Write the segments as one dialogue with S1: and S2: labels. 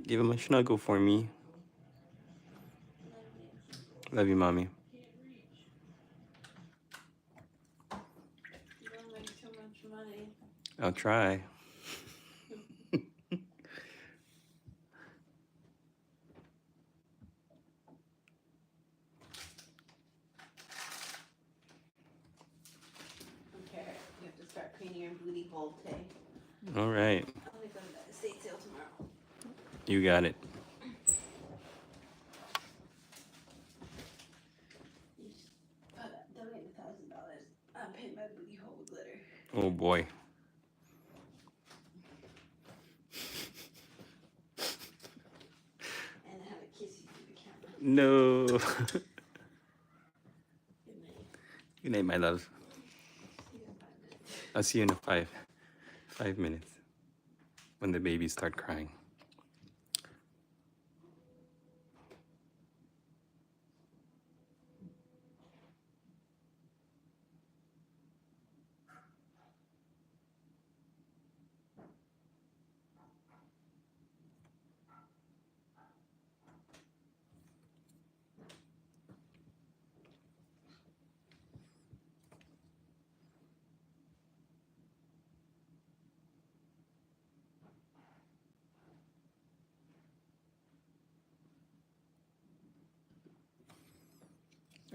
S1: Give him a snuggle for me. Love you, mommy.
S2: Don't make too much money.
S1: I'll try.
S2: Okay, you have to start painting your booty hole, Tay.
S1: All right.
S2: I'm gonna go to the estate sale tomorrow.
S1: You got it.
S2: You just donate $1,000. I'll paint my booty hole with glitter.
S1: Oh boy.
S2: And have a kiss you through the camera.
S1: No.
S2: Good night.
S1: Good night, my love.
S2: See you in 5 minutes.
S1: I'll see you in 5 minutes when the babies start crying.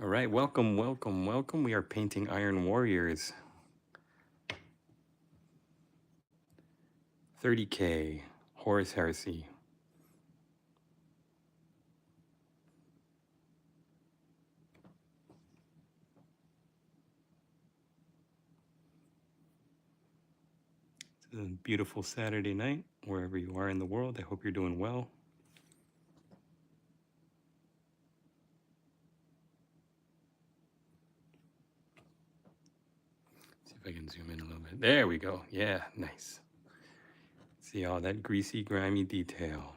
S1: All right, welcome, welcome, welcome. We are painting Iron Warriors. 30K, Horus Heresy. It's a beautiful Saturday night, wherever you are in the world. I hope you're doing well. See if I can zoom in a little bit. There we go. Yeah, nice. See all that greasy, grimy detail.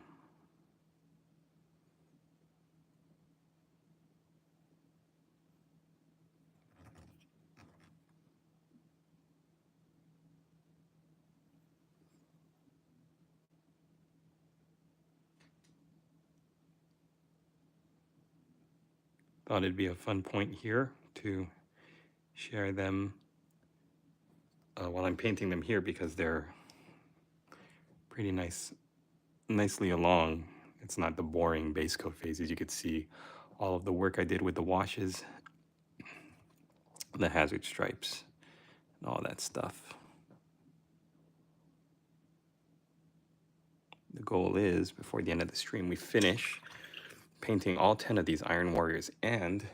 S1: Thought it'd be a fun point here to share them while I'm painting them here because they're pretty nicely along. It's not the boring base coat phases. You could see all of the work I did with the washes, the hazard stripes, and all that stuff. The goal is, before the end of the stream, we finish painting all 10 of these Iron Warriors and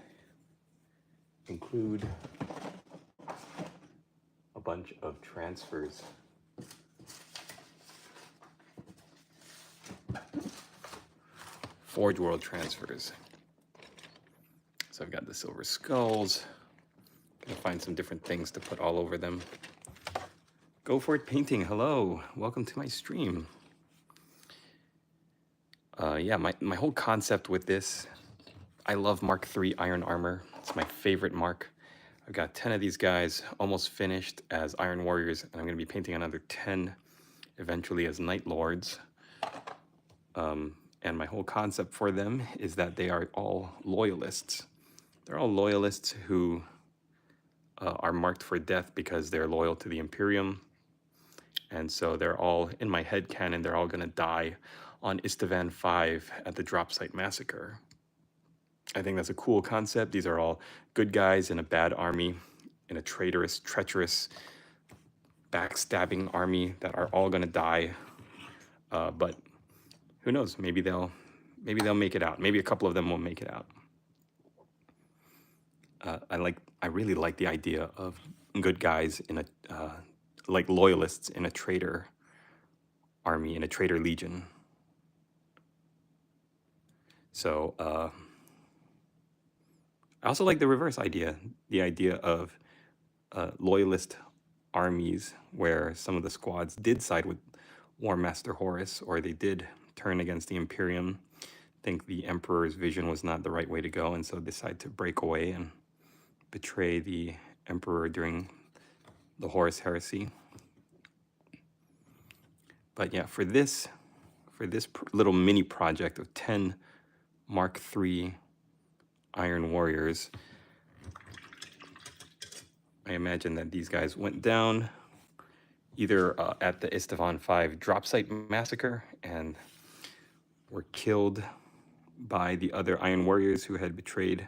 S1: include a bunch of transfers. Forge World transfers. So I've got the silver skulls. Gonna find some different things to put all over them. Go for it painting. Hello, welcome to my stream. Yeah, my whole concept with this, I love Mark III Iron Armor. It's my favorite mark. I've got 10 of these guys almost finished as Iron Warriors, and I'm gonna be painting another 10 eventually as Night Lords. And my whole concept for them is that they are all loyalists. They're all loyalists who are marked for death because they're loyal to the Imperium. And so they're all, in my head canon, they're all gonna die on Istavan 5 at the Drop Site Massacre. I think that's a cool concept. These are all good guys in a bad army, in a traitorous, treacherous, backstabbing army that are all gonna die. But who knows? Maybe they'll make it out. Maybe a couple of them won't make it out. I really like the idea of good guys in a like loyalists in a traitor army, in a traitor legion. So I also like the reverse idea, the idea of loyalist armies where some of the squads did side with War Master Horus, or they did turn against the Imperium, think the Emperor's vision was not the right way to go, and so decide to break away and betray the Emperor during the Horus Heresy. But yeah, for this for this little mini project of 10 Mark III Iron Warriors. I imagine that these guys went down either at the Istvan 5 drop site massacre and were killed by the other Iron Warriors who had betrayed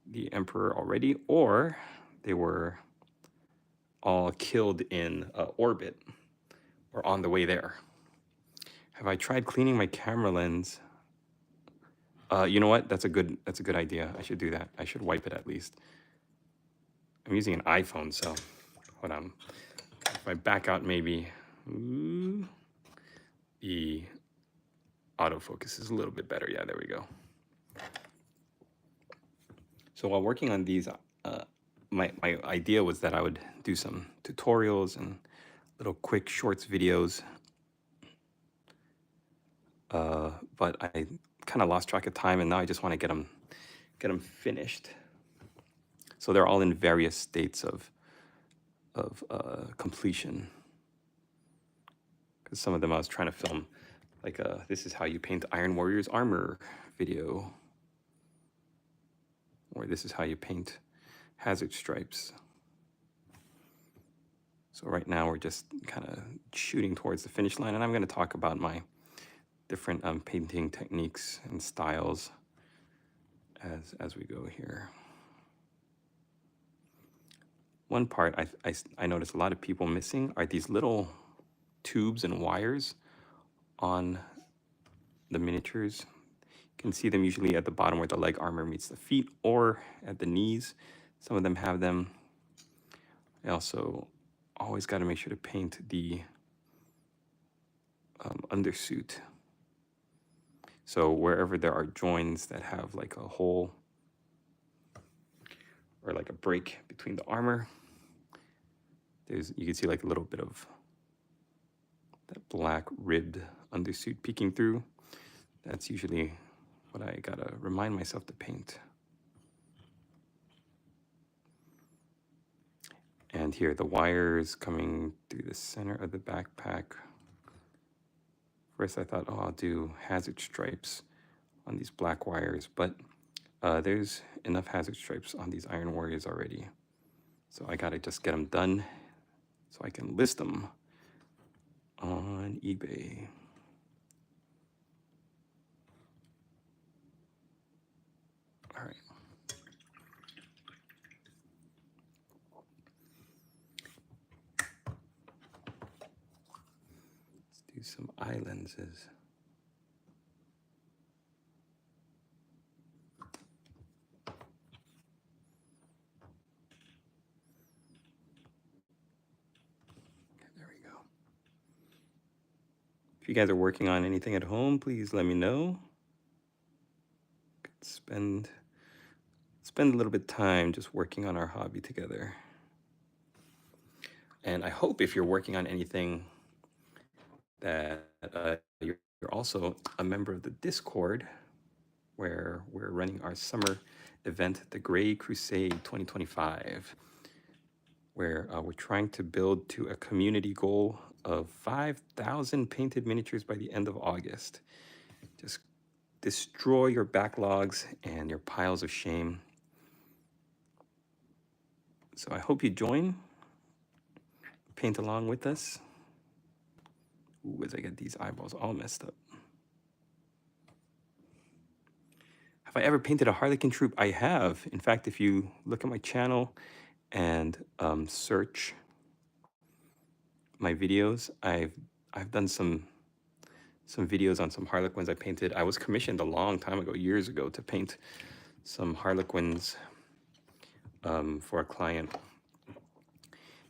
S1: the Emperor already, or they were all killed in orbit or on the way there. Have I tried cleaning my camera lens? You know what? That's a good idea. I should do that. I should wipe it at least. I'm using an iPhone, so hold on. If I back out, maybe the autofocus is a little bit better. Yeah, there we go. So while working on these, my idea was that I would do some tutorials and little quick shorts videos. But I kind of lost track of time, and now I just want to get them finished. So they're all in various states of completion. Because some of them I was trying to film, like this is how you paint Iron Warrior's armor video, or this is how you paint hazard stripes. So right now we're just kind of shooting towards the finish line, and I'm going to talk about my different painting techniques and styles as we go here. One part I noticed a lot of people missing are these little tubes and wires on the miniatures. You can see them usually at the bottom where the leg armor meets the feet, or at the knees. Some of them have them. I also always got to make sure to paint the undersuit. So wherever there are joins that have like a hole or like a break between the armor, you can see like a little bit of that black ribbed undersuit peeking through. That's usually what I gotta remind myself to paint. And here, the wires coming through the center of the backpack. First I thought, oh, I'll do hazard stripes on these black wires, but there's enough hazard stripes on these Iron Warriors already. So I gotta just get them done so I can list them on eBay. All right. Let's do some eye lenses. There we go. If you guys are working on anything at home, please let me know. Spend a little bit of time just working on our hobby together. And I hope if you're working on anything that you're also a member of the Discord, where we're running our summer event, the Gray Crusade 2025, where we're trying to build to a community goal of 5,000 painted miniatures by the end of August. Just destroy your backlogs and your piles of shame. So I hope you join, paint along with us. Ooh, as I get these eyeballs all messed up. Have I ever painted a Harlequin troop? I have. In fact, if you look at my channel and search my videos, I've done some videos on some Harlequins I painted. I was commissioned a long time ago, years ago, to paint some Harlequins for a client.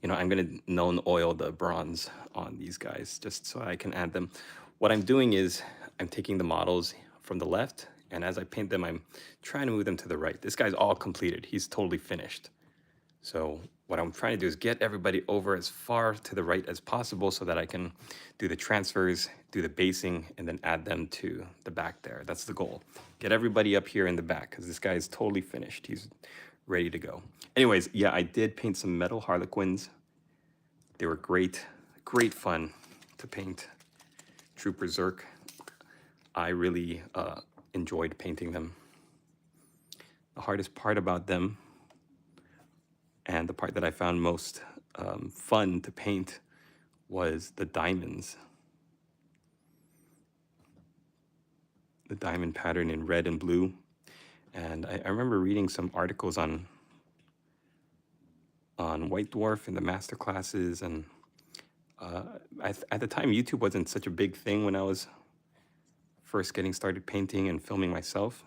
S1: You know, I'm gonna known oil the bronze on these guys just so I can add them. What I'm doing is I'm taking the models from the left, and as I paint them, I'm trying to move them to the right. This guy's all completed. He's totally finished. So what I'm trying to do is get everybody over as far to the right as possible so that I can do the transfers, do the basing, and then add them to the back there. That's the goal. Get everybody up here in the back because this guy is totally finished. He's ready to go. Anyways, yeah, I did paint some metal Harlequins. They were great, great fun to paint. Trooper Zerk I really enjoyed painting them. The hardest part about them, and the part that I found most fun to paint, was the diamonds. The diamond pattern in red and blue. And I remember reading some articles on White Dwarf in the master classes, and at the time YouTube wasn't such a big thing when I was first getting started painting and filming myself,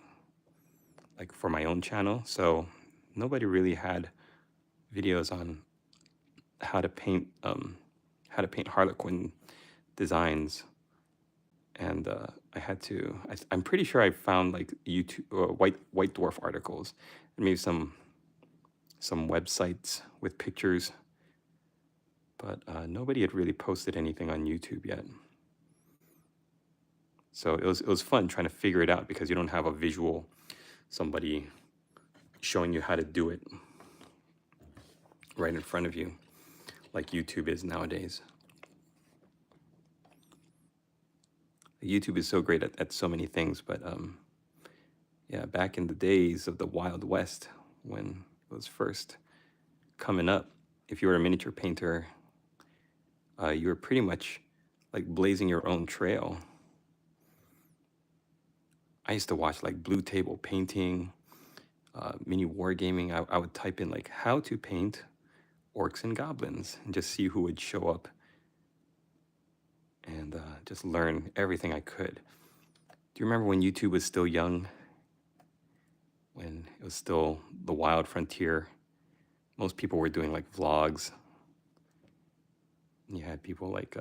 S1: like for my own channel. So nobody really had videos on how to paint Harlequin designs, and I'm pretty sure I found like YouTube White Dwarf articles, and maybe some websites with pictures, but nobody had really posted anything on YouTube yet. So it was fun trying to figure it out, because you don't have a visual, somebody showing you how to do it right in front of you, like YouTube is nowadays. YouTube is so great at so many things, but yeah, back in the days of the Wild West, when it was first coming up, if you were a miniature painter, you were pretty much like blazing your own trail. I used to watch like Blue Table Painting, Mini Wargaming. I would type in like how to paint orcs and goblins and just see who would show up, and just learn everything I could. Do you remember when YouTube was still young? When it was still the wild frontier? Most people were doing like vlogs. You had people like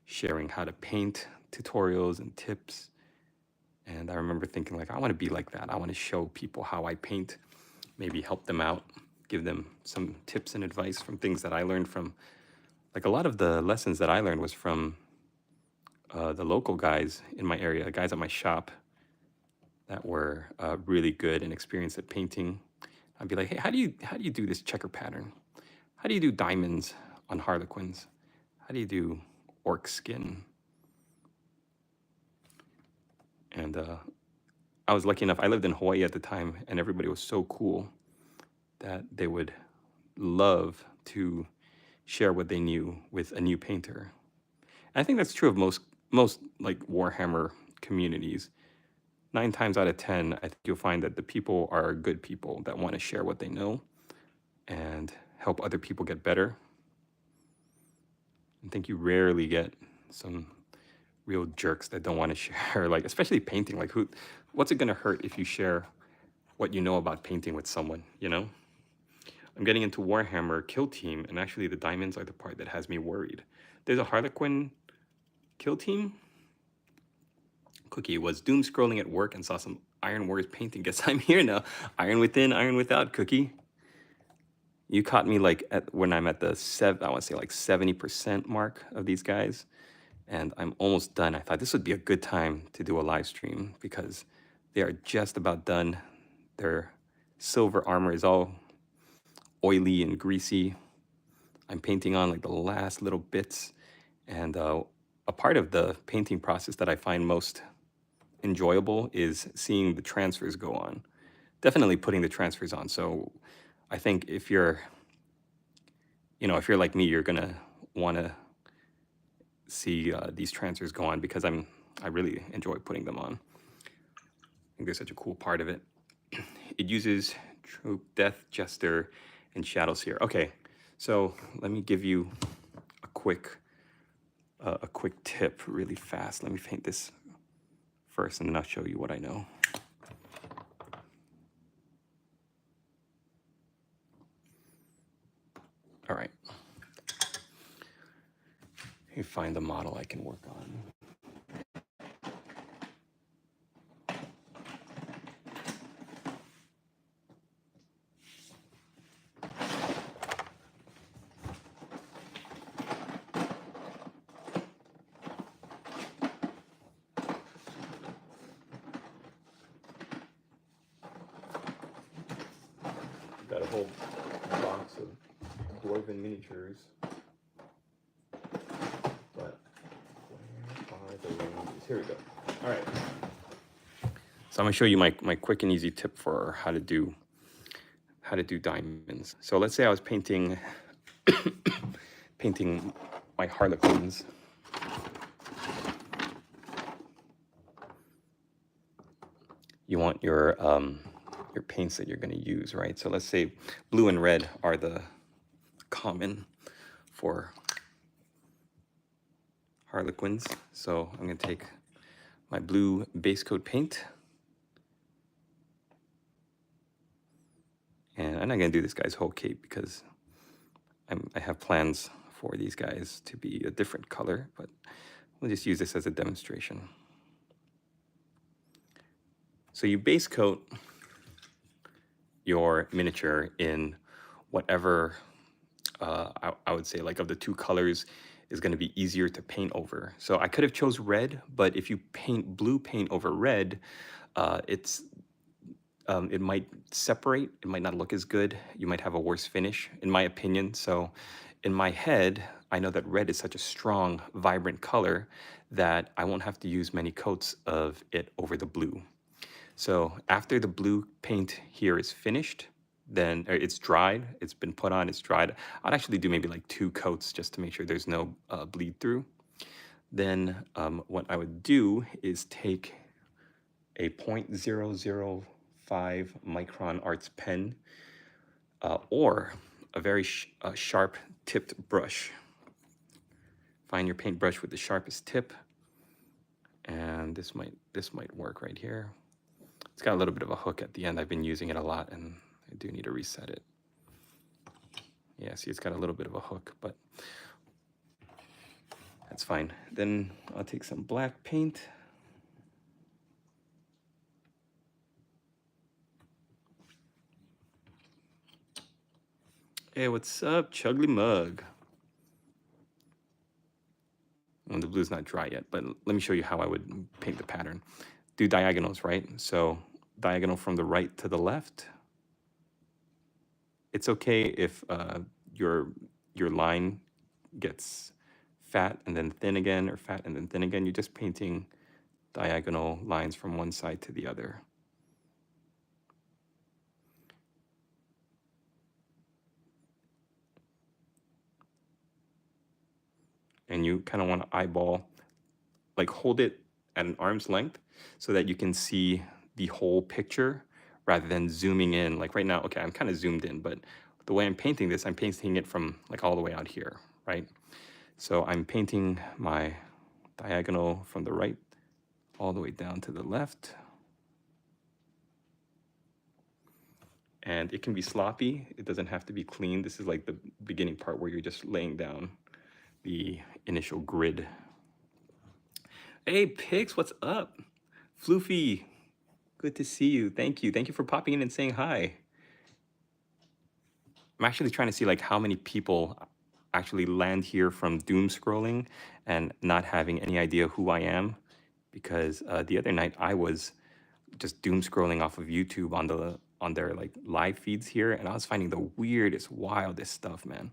S1: sharing how to paint tutorials and tips. And I remember thinking like, I want to be like that. I want to show people how I paint, maybe help them out, give them some tips and advice from things that I learned from. Like a lot of the lessons that I learned was from the local guys in my area, guys at my shop that were really good and experienced at painting. I'd be like, hey, how do you do this checker pattern? How do you do diamonds on Harlequins? How do you do orc skin? And I was lucky enough, I lived in Hawaii at the time, and everybody was so cool that they would love to share what they knew with a new painter. And I think that's true of most like Warhammer communities. 9 times out of 10, I think you'll find that the people are good people that want to share what they know and help other people get better. I think you rarely get some real jerks that don't want to share, like especially painting. Like what's it gonna hurt if you share what you know about painting with someone, you know? I'm getting into Warhammer Kill Team, and actually the diamonds are the part that has me worried. There's a Harlequin Kill Team. Cookie was doom scrolling at work and saw some Iron Warriors painting. Guess I'm here now. Iron within, iron without, Cookie. You caught me like when I'm at the I want to say like 70% mark of these guys, and I'm almost done. I thought this would be a good time to do a live stream because they are just about done. Their silver armor is all oily and greasy. I'm painting on like the last little bits, and a part of the painting process that I find most enjoyable is seeing the transfers go on. Definitely putting the transfers on. So I think if you're like me, you're gonna want to see these transfers go on, because I really enjoy putting them on. I think they're such a cool part of it. It uses Troop, Death, Jester, and Shadowseer. Okay, so let me give you a quick tip really fast. Let me paint this first, and then I'll show you what I know. All right. Let me find the model I can work on. Got a whole box of dwarven miniatures, but where are the ranges Here we go. All right. So I'm gonna show you my quick and easy tip for how to do diamonds. So let's say I was painting painting my Harlequins. You want your paints that you're going to use, right? So let's say blue and red are the common for Harlequins. So I'm going to take my blue base coat paint, and I'm not going to do this guy's whole cape because I have plans for these guys to be a different color, but we'll just use this as a demonstration. So you base coat your miniature in whatever I would say, like, of the two colors is going to be easier to paint over. So I could have chose red, but if you paint blue paint over red, it might separate. It might not look as good. You might have a worse finish, in my opinion. So in my head, I know that red is such a strong, vibrant color that I won't have to use many coats of it over the blue. So after the blue paint here is finished, then it's dried, it's been put on, it's dried. I'd actually do maybe like 2 coats just to make sure there's no bleed through. Then what I would do is take a 0.005 micron arts pen or a very sharp tipped brush. Find your paintbrush with the sharpest tip, and this might work right here. It's got a little bit of a hook at the end. I've been using it a lot, and I do need to reset it. Yeah, see, it's got a little bit of a hook, but that's fine. Then I'll take some black paint. Hey, what's up, Chugly Mug? Well, the blue's not dry yet, but let me show you how I would paint the pattern. Do diagonals, right? So diagonal from the right to the left. It's okay if your line gets fat and then thin again, or fat and then thin again. You're just painting diagonal lines from one side to the other. And you kind of want to eyeball, like hold it at an arm's length so that you can see the whole picture rather than zooming in. Like right now, okay, I'm kind of zoomed in, but the way I'm painting this, I'm painting it from like all the way out here, right? So I'm painting my diagonal from the right all the way down to the left. And it can be sloppy. It doesn't have to be clean. This is like the beginning part where you're just laying down the initial grid. Hey, Pix, what's up? Floofy, good to see you. Thank you. Thank you for popping in and saying hi. I'm actually trying to see like how many people actually land here from doom scrolling and not having any idea who I am, because the other night I was just doom scrolling off of YouTube on their like live feeds here, and I was finding the weirdest, wildest stuff, man.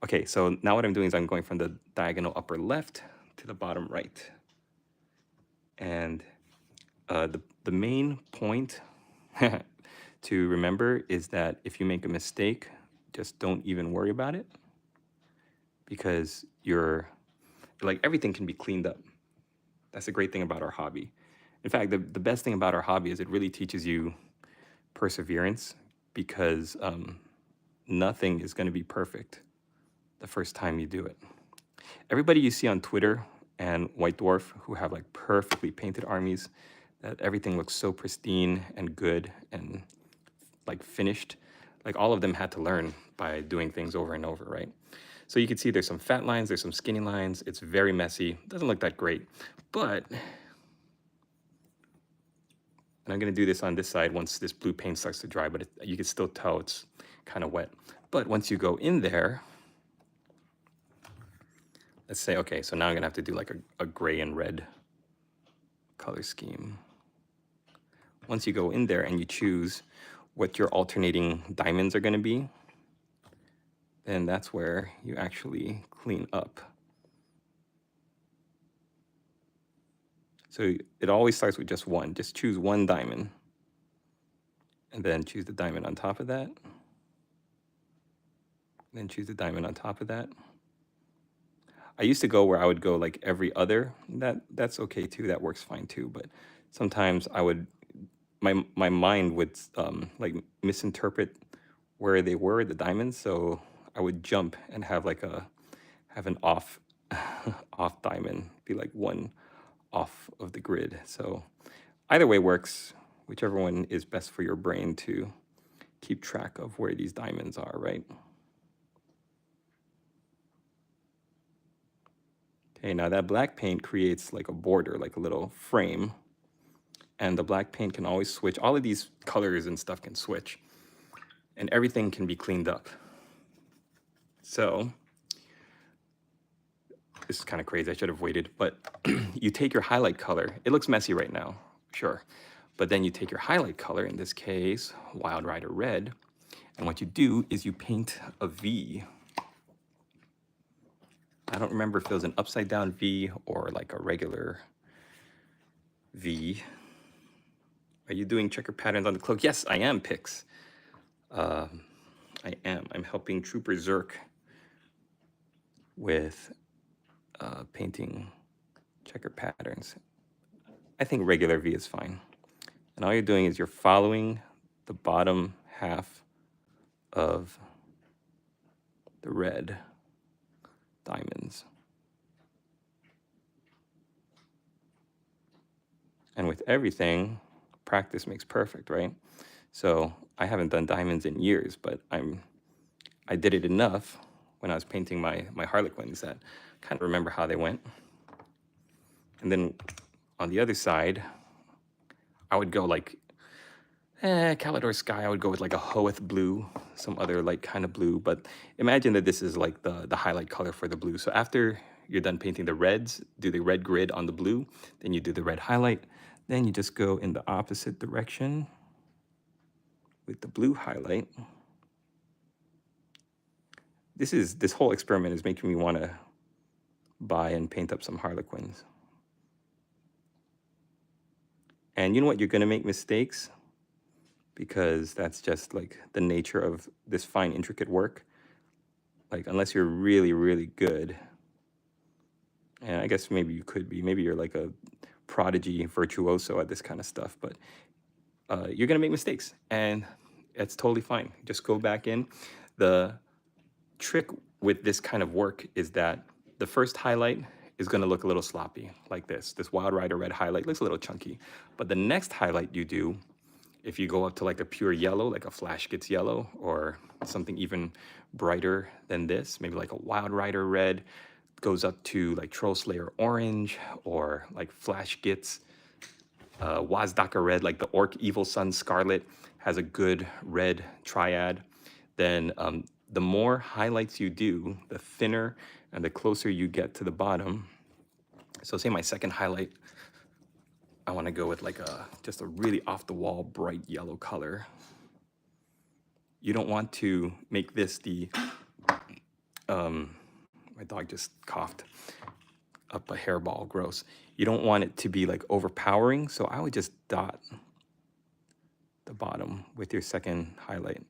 S1: Okay, so now what I'm doing is I'm going from the diagonal upper left to the bottom right. And the main point to remember is that if you make a mistake, just don't even worry about it, because you're like, everything can be cleaned up. That's the great thing about our hobby. In fact, the best thing about our hobby is it really teaches you perseverance, because nothing is going to be perfect the first time you do it. Everybody you see on Twitter and White Dwarf who have like perfectly painted armies, that everything looks so pristine and good and like finished, like all of them had to learn by doing things over and over, right? So you can see there's some fat lines, there's some skinny lines. It's very messy. Doesn't look that great, but, and I'm gonna do this on this side once this blue paint starts to dry, but you can still tell it's kind of wet. But once you go in there, let's say, okay, so now I'm gonna have to do like a gray and red color scheme. Once you go in there and you choose what your alternating diamonds are gonna be, then that's where you actually clean up. So it always starts with just one. Just choose one diamond. And then choose the diamond on top of that. Then choose the diamond on top of that. I used to go where I would go like every other. That's okay too. That works fine too. But sometimes I would, my mind would like misinterpret where they were, the diamonds. So I would jump and have like have an off off diamond, be like one off of the grid. So either way works, whichever one is best for your brain to keep track of where these diamonds are, right? Okay, now that black paint creates like a border, like a little frame. And the black paint can always switch. All of these colors and stuff can switch. And everything can be cleaned up. So this is kind of crazy. I should have waited. But you take your highlight color. It looks messy right now, sure. But then you take your highlight color, in this case, Wild Rider Red. And what you do is you paint a V. I don't remember if it was an upside down V or like a regular V. Are you doing checker patterns on the cloak? Yes, I am, Pix. I am. I'm helping Trooper Zerk with painting checker patterns. I think regular V is fine. And all you're doing is you're following the bottom half of the red diamonds. And with everything, practice makes perfect, right? So I haven't done diamonds in years, but I did it enough when I was painting my Harlequins that I kind of remember how they went. And then on the other side, I would go like, Calidor Sky, I would go with like a Hoeth blue, some other like kind of blue. But imagine that this is like the highlight color for the blue. So after you're done painting the reds, do the red grid on the blue, then you do the red highlight. Then you just go in the opposite direction with the blue highlight. This whole experiment is making me want to buy and paint up some Harlequins. And you know what? You're going to make mistakes because that's just like the nature of this fine, intricate work. Like, unless you're really, really good, and I guess maybe you could be, maybe you're like a prodigy virtuoso at this kind of stuff, but you're going to make mistakes, and it's totally fine. Just go back in. The trick with this kind of work is that the first highlight is going to look a little sloppy, like this. This Wild Rider Red highlight looks a little chunky. But the next highlight you do, if you go up to like a pure yellow, like a Flash Gets Yellow, or something even brighter than this, maybe like a Wild Rider Red, goes up to like Troll Slayer Orange, or like Flash Gets Wazdaka Red, like the Orc Evil Sun Scarlet has a good red triad, then the more highlights you do, the thinner and the closer you get to the bottom. So say my second highlight, I want to go with like just a really off the wall bright yellow color. You don't want to make this the, my dog just coughed up a hairball, gross. You don't want it to be like overpowering, so I would just dot the bottom with your second highlight.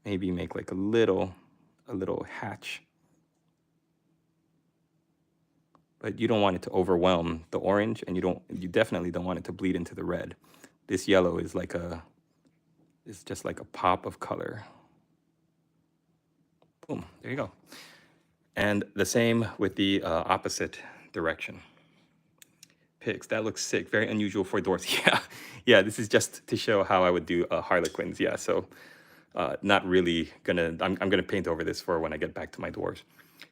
S1: Maybe make like a little hatch. But you don't want it to overwhelm the orange, and you definitely don't want it to bleed into the red. This yellow is like it's just like a pop of color. Boom, there you go. And the same with the opposite direction. Pigs, that looks sick. Very unusual for dwarfs. Yeah, this is just to show how I would do Harlequins. Yeah, so not really gonna, I'm gonna paint over this for when I get back to my dwarves.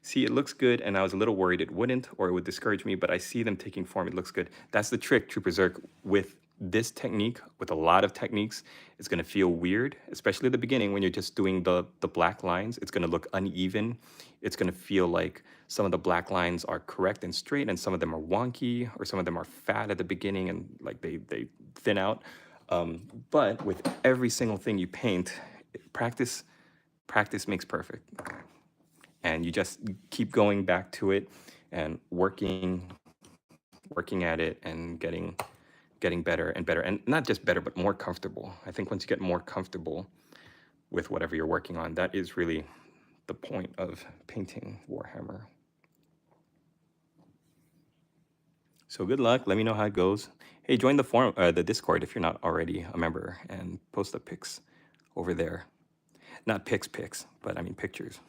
S1: See, it looks good, and I was a little worried it wouldn't, or it would discourage me, but I see them taking form. It looks good. That's the trick, Trooper Zerk. With this technique, with a lot of techniques, it's gonna feel weird, especially at the beginning when you're just doing the black lines. It's gonna look uneven. It's gonna feel like some of the black lines are correct and straight, and some of them are wonky, or some of them are fat at the beginning and like they thin out. But with every single thing you paint, practice makes perfect. And you just keep going back to it. and working at it and getting better and better, and not just better but more comfortable. I think once you get more comfortable with whatever you're working on, that is really the point of painting Warhammer. So good luck. Let me know how it goes. Hey, join the forum, the Discord if you're not already a member, and post the pics over there. Not pics, but I mean pictures.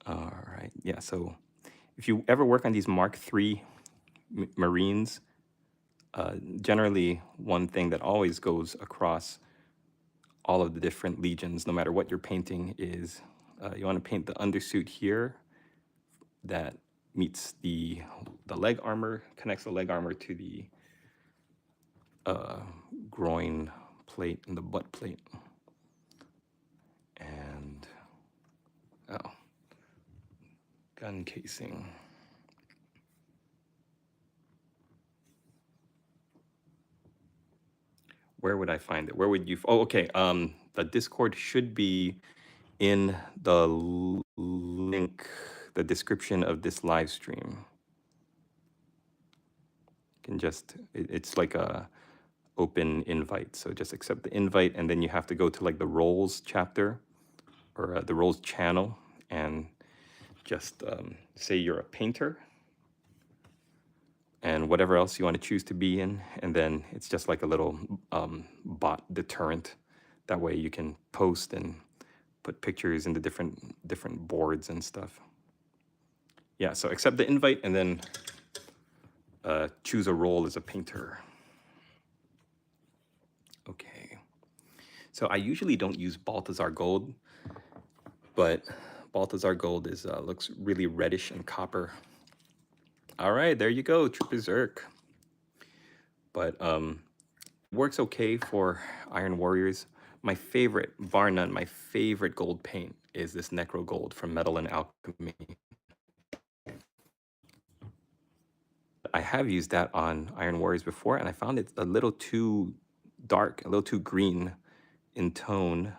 S1: All right. Yeah. So if you ever work on these Mark III Marines, generally one thing that always goes across all of the different legions, no matter what you're painting, is you want to paint the undersuit here that meets the leg armor, connects the leg armor to the groin plate and the butt plate. And oh, gun casing. Where would I find it? Where would you? Oh, okay. The Discord should be in the link, the description of this live stream. You can just, it's like a open invite. So just accept the invite, and then you have to go to like the roles chapter or the roles channel, and just say you're a painter and whatever else you want to choose to be in, and then it's just like a little bot deterrent. That way you can post and put pictures into different boards and stuff. Yeah, so accept the invite and then choose a role as a painter. Okay. So I usually don't use Balthazar Gold, but Balthazar Gold is looks really reddish and copper. All right, there you go, True Berserk. But works okay for Iron Warriors. My favorite, bar none, my favorite gold paint is this Necro Gold from Metal and Alchemy. I have used that on Iron Warriors before, and I found it a little too dark, a little too green in tone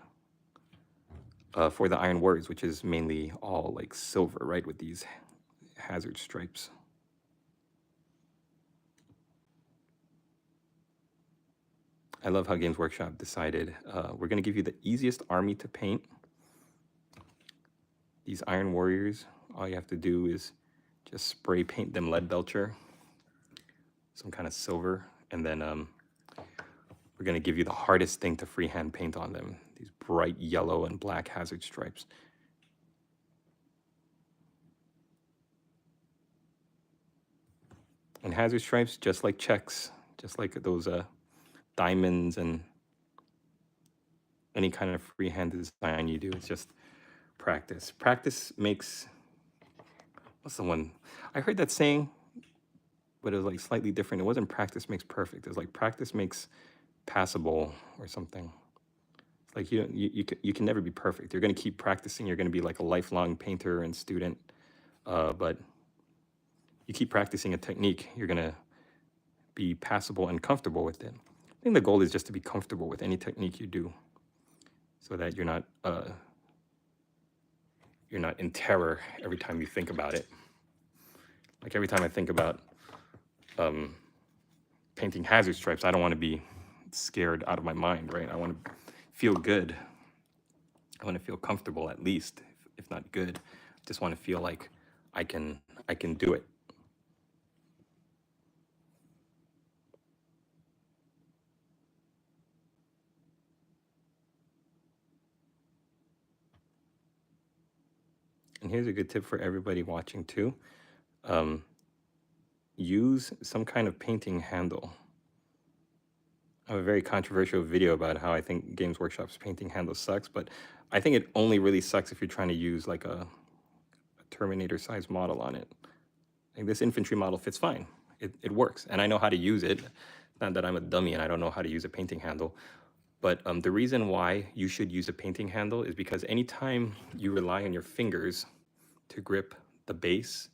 S1: for the Iron Warriors, which is mainly all like silver, right, with these hazard stripes. I love how Games Workshop decided we're going to give you the easiest army to paint. These Iron Warriors, all you have to do is just spray paint them Leadbelcher, some kind of silver, and then we're going to give you the hardest thing to freehand paint on them, these bright yellow and black hazard stripes. And hazard stripes, just like checks, just like those diamonds and any kind of freehand design you do, it's just practice. Practice makes, what's the one? I heard that saying, but it was like slightly different. It wasn't practice makes perfect. It was like practice makes passable or something. It's like you can never be perfect. You're going to keep practicing. You're going to be like a lifelong painter and student. But you keep practicing a technique, you're going to be passable and comfortable with it. I think the goal is just to be comfortable with any technique you do, so that you're not in terror every time you think about it. Like every time I think about painting hazard stripes, I don't want to be scared out of my mind, right? I want to feel good. I want to feel comfortable, at least, if not good. I just want to feel like I can do it. And here's a good tip for everybody watching too. Use some kind of painting handle. I have a very controversial video about how I think Games Workshop's painting handle sucks, but I think it only really sucks if you're trying to use like a Terminator-sized model on it. Like this infantry model fits fine. It works, and I know how to use it. Not that I'm a dummy and I don't know how to use a painting handle, but the reason why you should use a painting handle is because anytime you rely on your fingers to grip the base,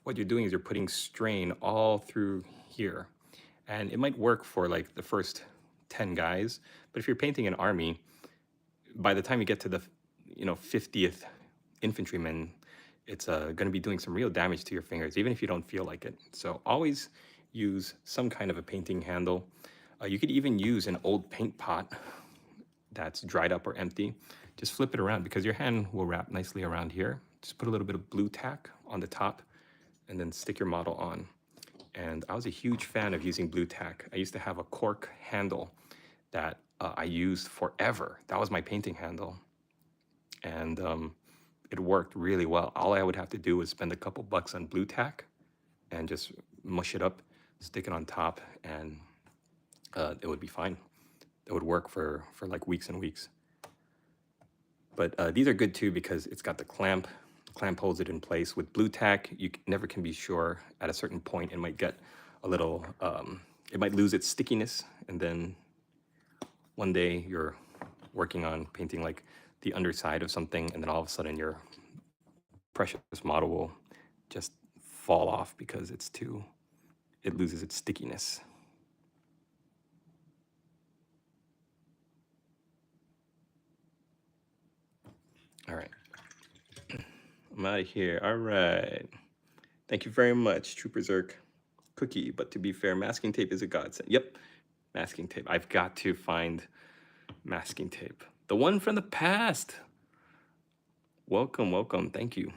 S1: what you're doing is you're putting strain all through here. And it might work for like the first 10 guys, but if you're painting an army, by the time you get to the 50th infantryman, it's going to be doing some real damage to your fingers, even if you don't feel like it. So always use some kind of a painting handle. You could even use an old paint pot that's dried up or empty. Just flip it around because your hand will wrap nicely around here. Just put a little bit of blue tack on the top and then stick your model on. And I was a huge fan of using blue tack. I used to have a cork handle that I used forever. That was my painting handle. And it worked really well. All I would have to do was spend a couple bucks on blue tack and just mush it up, stick it on top, and it would be fine. It would work for like weeks and weeks. But these are good too because it's got the clamp. The clamp holds it in place. With blue tack, you never can be sure. At a certain point, it might get a little, it might lose its stickiness. And then one day you're working on painting like the underside of something, and then all of a sudden your precious model will just fall off because it loses its stickiness. All right. I'm out of here. All right. Thank you very much, Trooper Zerk. Cookie, but to be fair, masking tape is a godsend. Yep, masking tape. I've got to find masking tape. The one from the past. Welcome, welcome. Thank you.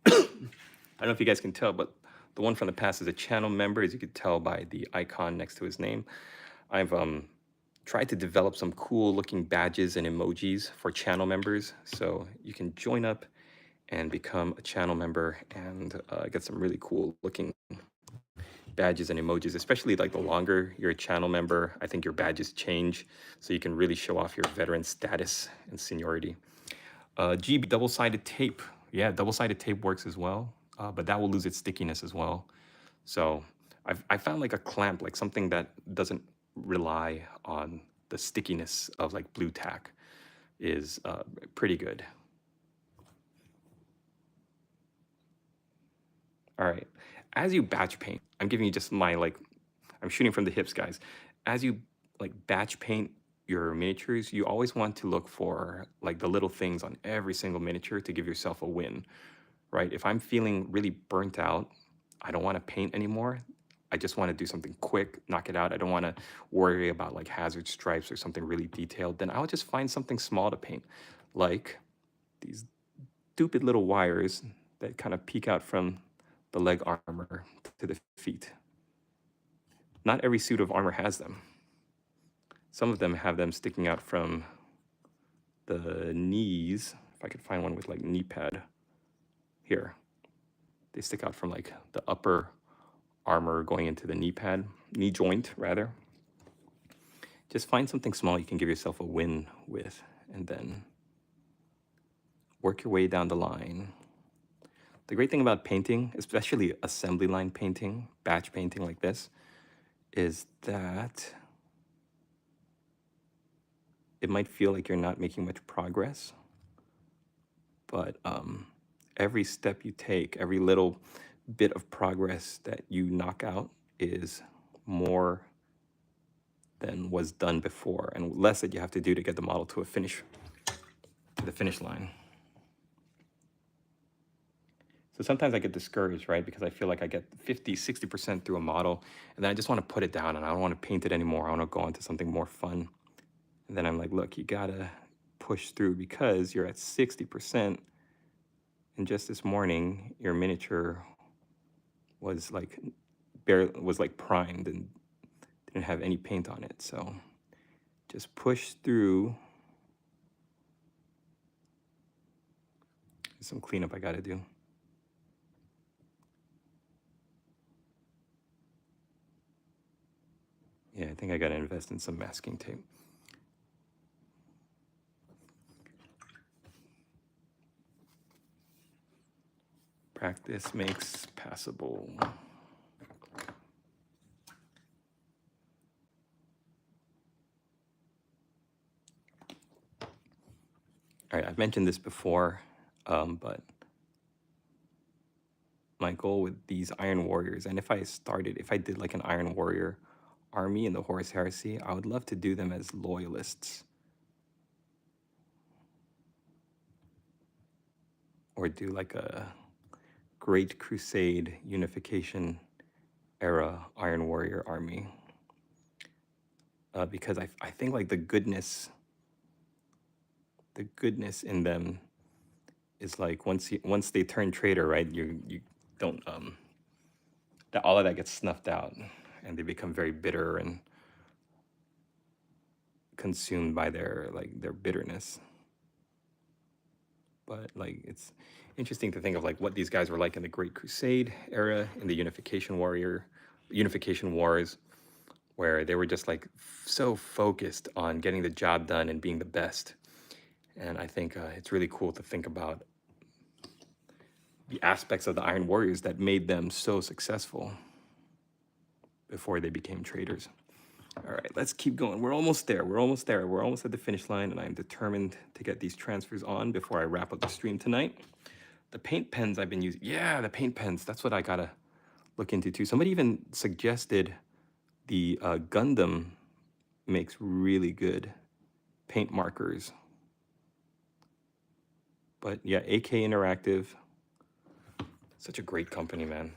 S1: I don't know if you guys can tell, but the one from the past is a channel member, as you could tell by the icon next to his name. I've tried to develop some cool looking badges and emojis for channel members. So you can join up and become a channel member and get some really cool looking badges and emojis, especially like the longer you're a channel member. I think your badges change so you can really show off your veteran status and seniority. GB, double-sided tape. Yeah, double-sided tape works as well, but that will lose its stickiness as well. So I found like a clamp, like something that doesn't rely on the stickiness of like blue tack is pretty good. All right, as you batch paint, I'm giving you just my like, I'm shooting from the hips, guys. As you like batch paint your miniatures, you always want to look for like the little things on every single miniature to give yourself a win, right? If I'm feeling really burnt out, I don't want to paint anymore. I just want to do something quick, knock it out. I don't want to worry about like hazard stripes or something really detailed. Then I'll just find something small to paint, like these stupid little wires that kind of peek out from the leg armor to the feet. Not every suit of armor has them. Some of them have them sticking out from the knees. If I could find one with like knee pad here. They stick out from like the upper armor going into the knee pad, knee joint rather. Just find something small you can give yourself a win with and then work your way down the line. The great thing about painting, especially assembly line painting, batch painting like this, is that it might feel like you're not making much progress, but every step you take, every little bit of progress that you knock out is more than was done before and less that you have to do to get the model to the finish line. So sometimes I get discouraged, right? Because I feel like I get 50, 60% through a model, and then I just want to put it down and I don't want to paint it anymore. I want to go on to something more fun. And then I'm like, look, you gotta push through because you're at 60%. And just this morning, your miniature was like primed and didn't have any paint on it. So just push through. There's some cleanup I gotta do. Yeah, I think I gotta invest in some masking tape. Practice makes passable. All right, I've mentioned this before, but my goal with these Iron Warriors, and if I did like an Iron Warrior army in the Horus Heresy, I would love to do them as loyalists. or do like a Great Crusade Unification era Iron Warrior army, because I think like the goodness in them is like once they turn traitor, right? You don't that all of that gets snuffed out, and they become very bitter and consumed by their bitterness. But like it's interesting to think of like what these guys were like in the Great Crusade era, in the Unification Wars, where they were just like so focused on getting the job done and being the best. And I think it's really cool to think about the aspects of the Iron Warriors that made them so successful before they became traitors. All right, let's keep going. We're almost there. We're almost there. We're almost at the finish line, and I'm determined to get these transfers on before I wrap up the stream tonight. The paint pens I've been using. Yeah, the paint pens. That's what I gotta look into too. Somebody even suggested the Gundam makes really good paint markers. But yeah, AK Interactive, such a great company, man.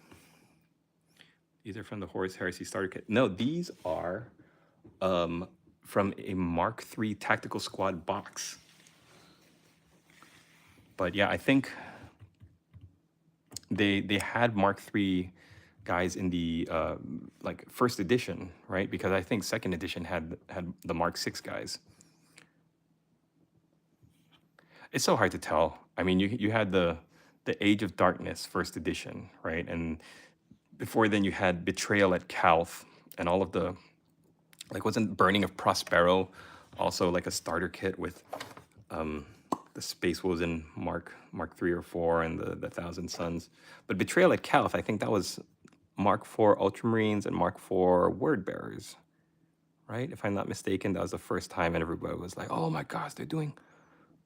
S1: These are from the Horus Heresy starter kit. No, these are from a Mark III Tactical Squad box. But yeah, I think they had Mark III guys in the like first edition, right? Because I think second edition had the Mark VI guys. It's so hard to tell. I mean, you had the Age of Darkness first edition, right? And before then you had Betrayal at Calth and all of the, like, wasn't Burning of Prospero also like a starter kit with the Space Wolves in Mark III or 4 and the Thousand Suns. But Betrayal at Calth, I think that was Mark IV Ultramarines and Mark IV Word Bearers, right? If I'm not mistaken, that was the first time, and everybody was like, oh my gosh, they're doing,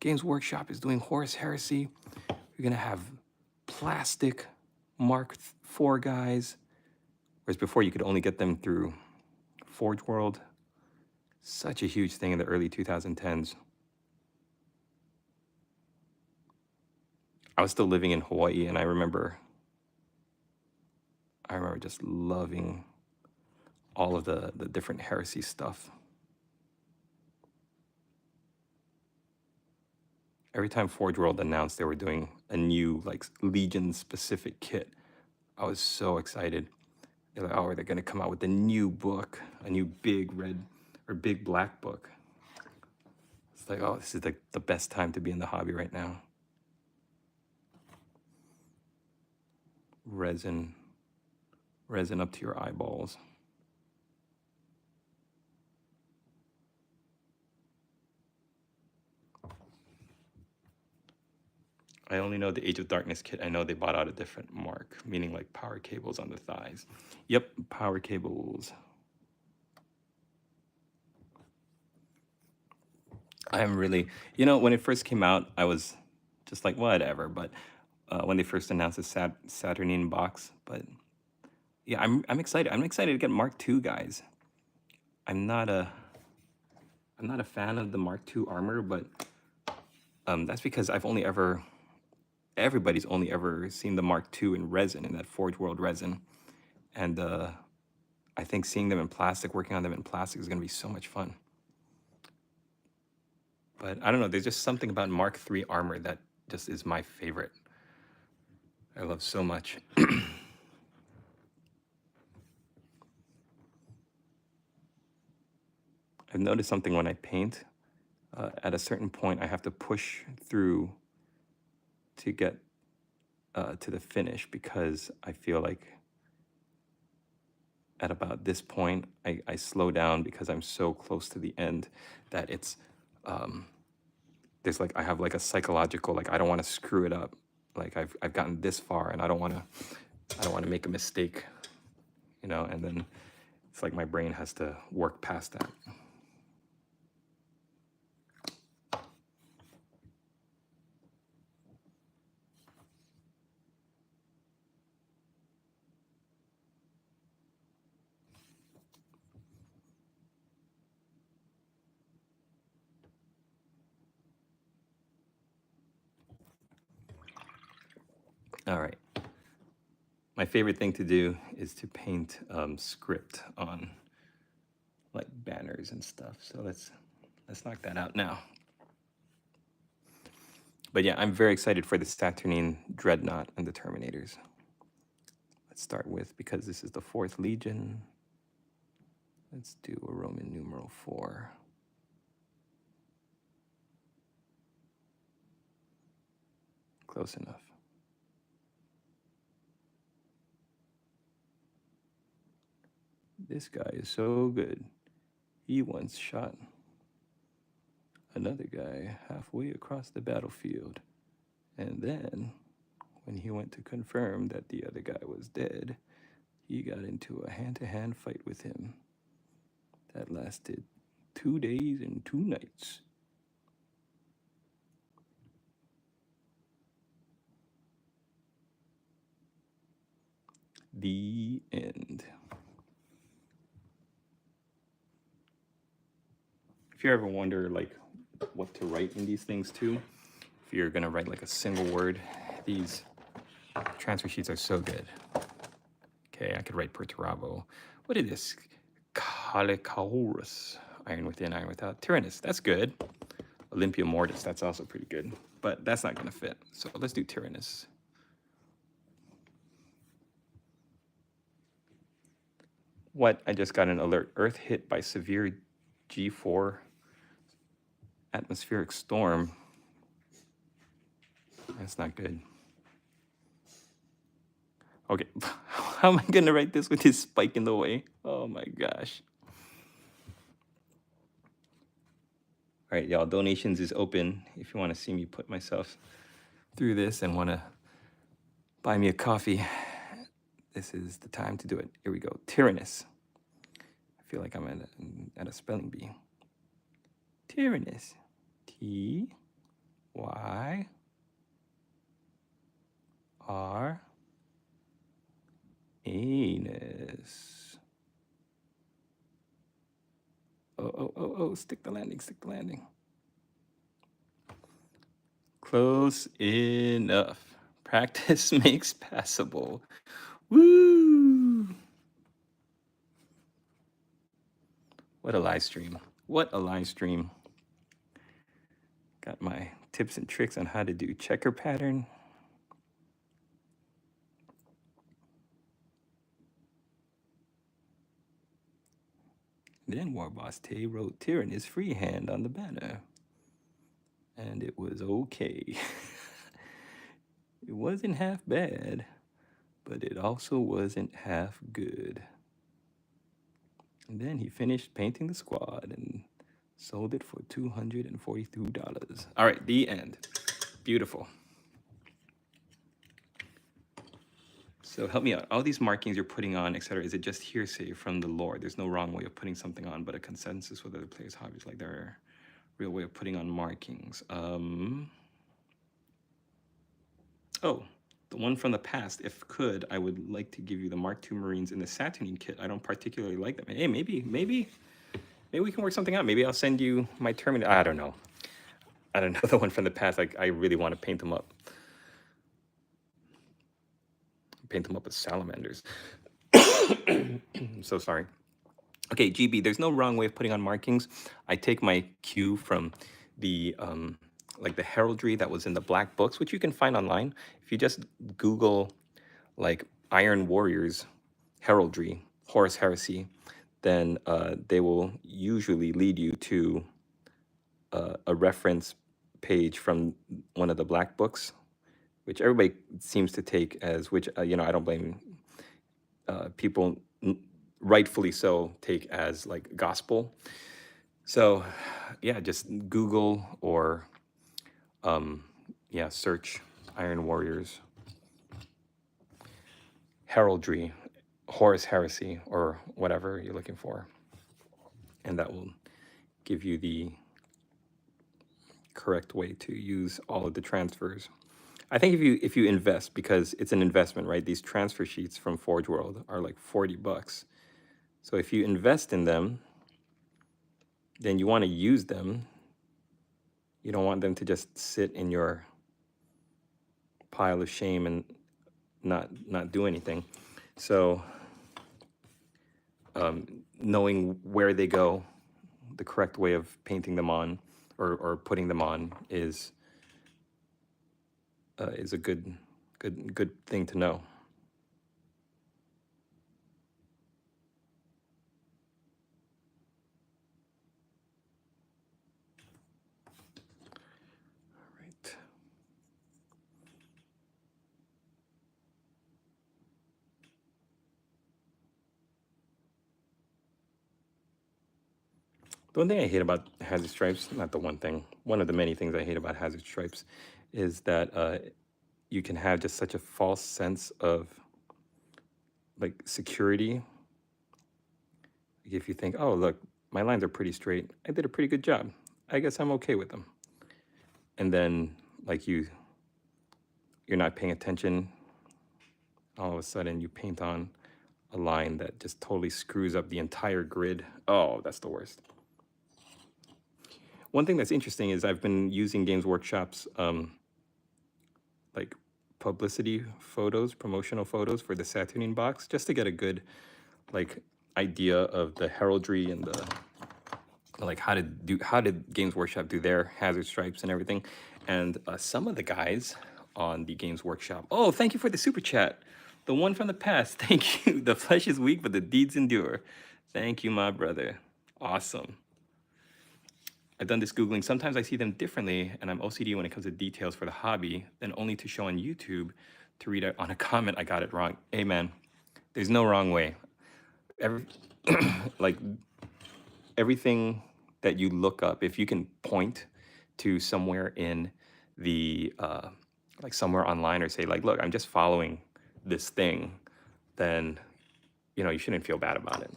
S1: Games Workshop is doing Horus Heresy. You're gonna have plastic Mark IV guys. Whereas before you could only get them through Forge World. Such a huge thing in the early 2010s. I was still living in Hawaii, and I remember just loving all of the different heresy stuff. Every time Forge World announced they were doing a new like Legion specific kit, I was so excited. They're like, oh, they're gonna come out with a new book, a new big red or big black book. It's like, oh, this is the best time to be in the hobby right now. Resin up to your eyeballs. I only know the Age of Darkness kit. I know they bought out a different mark, meaning like power cables on the thighs. Yep, power cables. I'm really, when it first came out, I was just like, whatever. But when they first announced the Saturnine box, but yeah, I'm excited. I'm excited to get Mark II guys. I'm not a fan of the Mark II armor, but that's because everybody's only ever seen the Mark II in resin, in that Forge World resin. And I think seeing them in plastic, working on them in plastic is going to be so much fun. But I don't know, there's just something about Mark III armor that just is my favorite. I love so much. I've noticed something when I paint. At a certain point, I have to push through to get to the finish, because I feel like at about this point, I slow down because I'm so close to the end that it's, there's like, I have like a psychological, like, I don't want to screw it up. Like I've gotten this far and I don't want to make a mistake, and then it's like my brain has to work past that. All right. My favorite thing to do is to paint script on like banners and stuff. So let's knock that out now. But yeah, I'm very excited for the Saturnine Dreadnought and the Terminators. Let's start with, because this is the 4th Legion, let's do a Roman numeral 4. Close enough. This guy is so good. He once shot another guy halfway across the battlefield. And then, when he went to confirm that the other guy was dead, he got into a hand-to-hand fight with him that lasted 2 days and 2 nights. The end. If you ever wonder like what to write in these things too, if you're gonna write like a single word, these transfer sheets are so good. Okay, I could write perturabo. What is this? Calicaurus. Iron within, iron without. Tyrannus, that's good. Olympia mortis, that's also pretty good. But that's not gonna fit. So let's do Tyrannus. What? I just got an alert. Earth hit by severe G4 atmospheric storm. That's not good. Okay, how am I gonna write this with his spike in the way? Oh my gosh. All right, y'all, donations is open. If you wanna see me put myself through this and wanna buy me a coffee, this is the time to do it. Here we go, Tyrannus. I feel like I'm at a spelling bee. Tyrannus, T-Y-R anus. Oh, stick the landing, stick the landing. Close enough. Practice makes passable. Woo! What a live stream. What a live stream. Got my tips and tricks on how to do checker pattern. Then WarbossTae wrote Tyrannus Freehand on the banner. And it was okay. It wasn't half bad, but it also wasn't half good. And then he finished painting the squad and sold it for $242. All right, the end. Beautiful. So help me out. All these markings you're putting on, etc., is it just hearsay from the lore? There's no wrong way of putting something on, but a consensus with other players' hobbies, like their real way of putting on markings. Oh, the one from the past. If could, I would like to give you the Mark II Marines in the Saturnine kit. I don't particularly like them. Hey, maybe we can work something out. Maybe I'll send you my Terminator. I don't know. The one from the past. I really want to paint them up. Paint them up as salamanders. I'm so sorry. Okay, GB, there's no wrong way of putting on markings. I take my cue from the like the heraldry that was in the black books, which you can find online. If you just Google like Iron Warriors heraldry, Horus Heresy, then they will usually lead you to a reference page from one of the black books, which everybody seems to take as, which, I don't blame people, rightfully so, take as like gospel. So yeah, just Google or search Iron Warriors heraldry, Horus Heresy, or whatever you're looking for, and that will give you the correct way to use all of the transfers. I think if you invest, because it's an investment, right? These transfer sheets from Forge World are like $40. So if you invest in them, then you want to use them. You don't want them to just sit in your pile of shame and not do anything. So knowing where they go, the correct way of painting them on or putting them on is a good thing to know. Right. The one thing I hate about hazard stripes, not the one thing, one of the many things I hate about hazard stripes, is that you can have just such a false sense of like security. If you think, oh look, my lines are pretty straight, I did a pretty good job, I guess I'm okay with them. And then like you're not paying attention, all of a sudden you paint on a line that just totally screws up the entire grid. Oh, that's the worst. One thing that's interesting is I've been using Games Workshop's like publicity photos, promotional photos for the Saturnine box, just to get a good like idea of the heraldry and the like how did Games Workshop do their hazard stripes and everything. And some of the guys on the Games Workshop, oh, thank you for the super chat. The one from the past, thank you. The flesh is weak, but the deeds endure. Thank you, my brother. Awesome. I've done this Googling. Sometimes I see them differently, and I'm OCD when it comes to details for the hobby, then only to show on YouTube to read out on a comment I got it wrong. Amen. There's no wrong way. Every, like everything that you look up, if you can point to somewhere in the like somewhere online or say like, look, I'm just following this thing, then you shouldn't feel bad about it.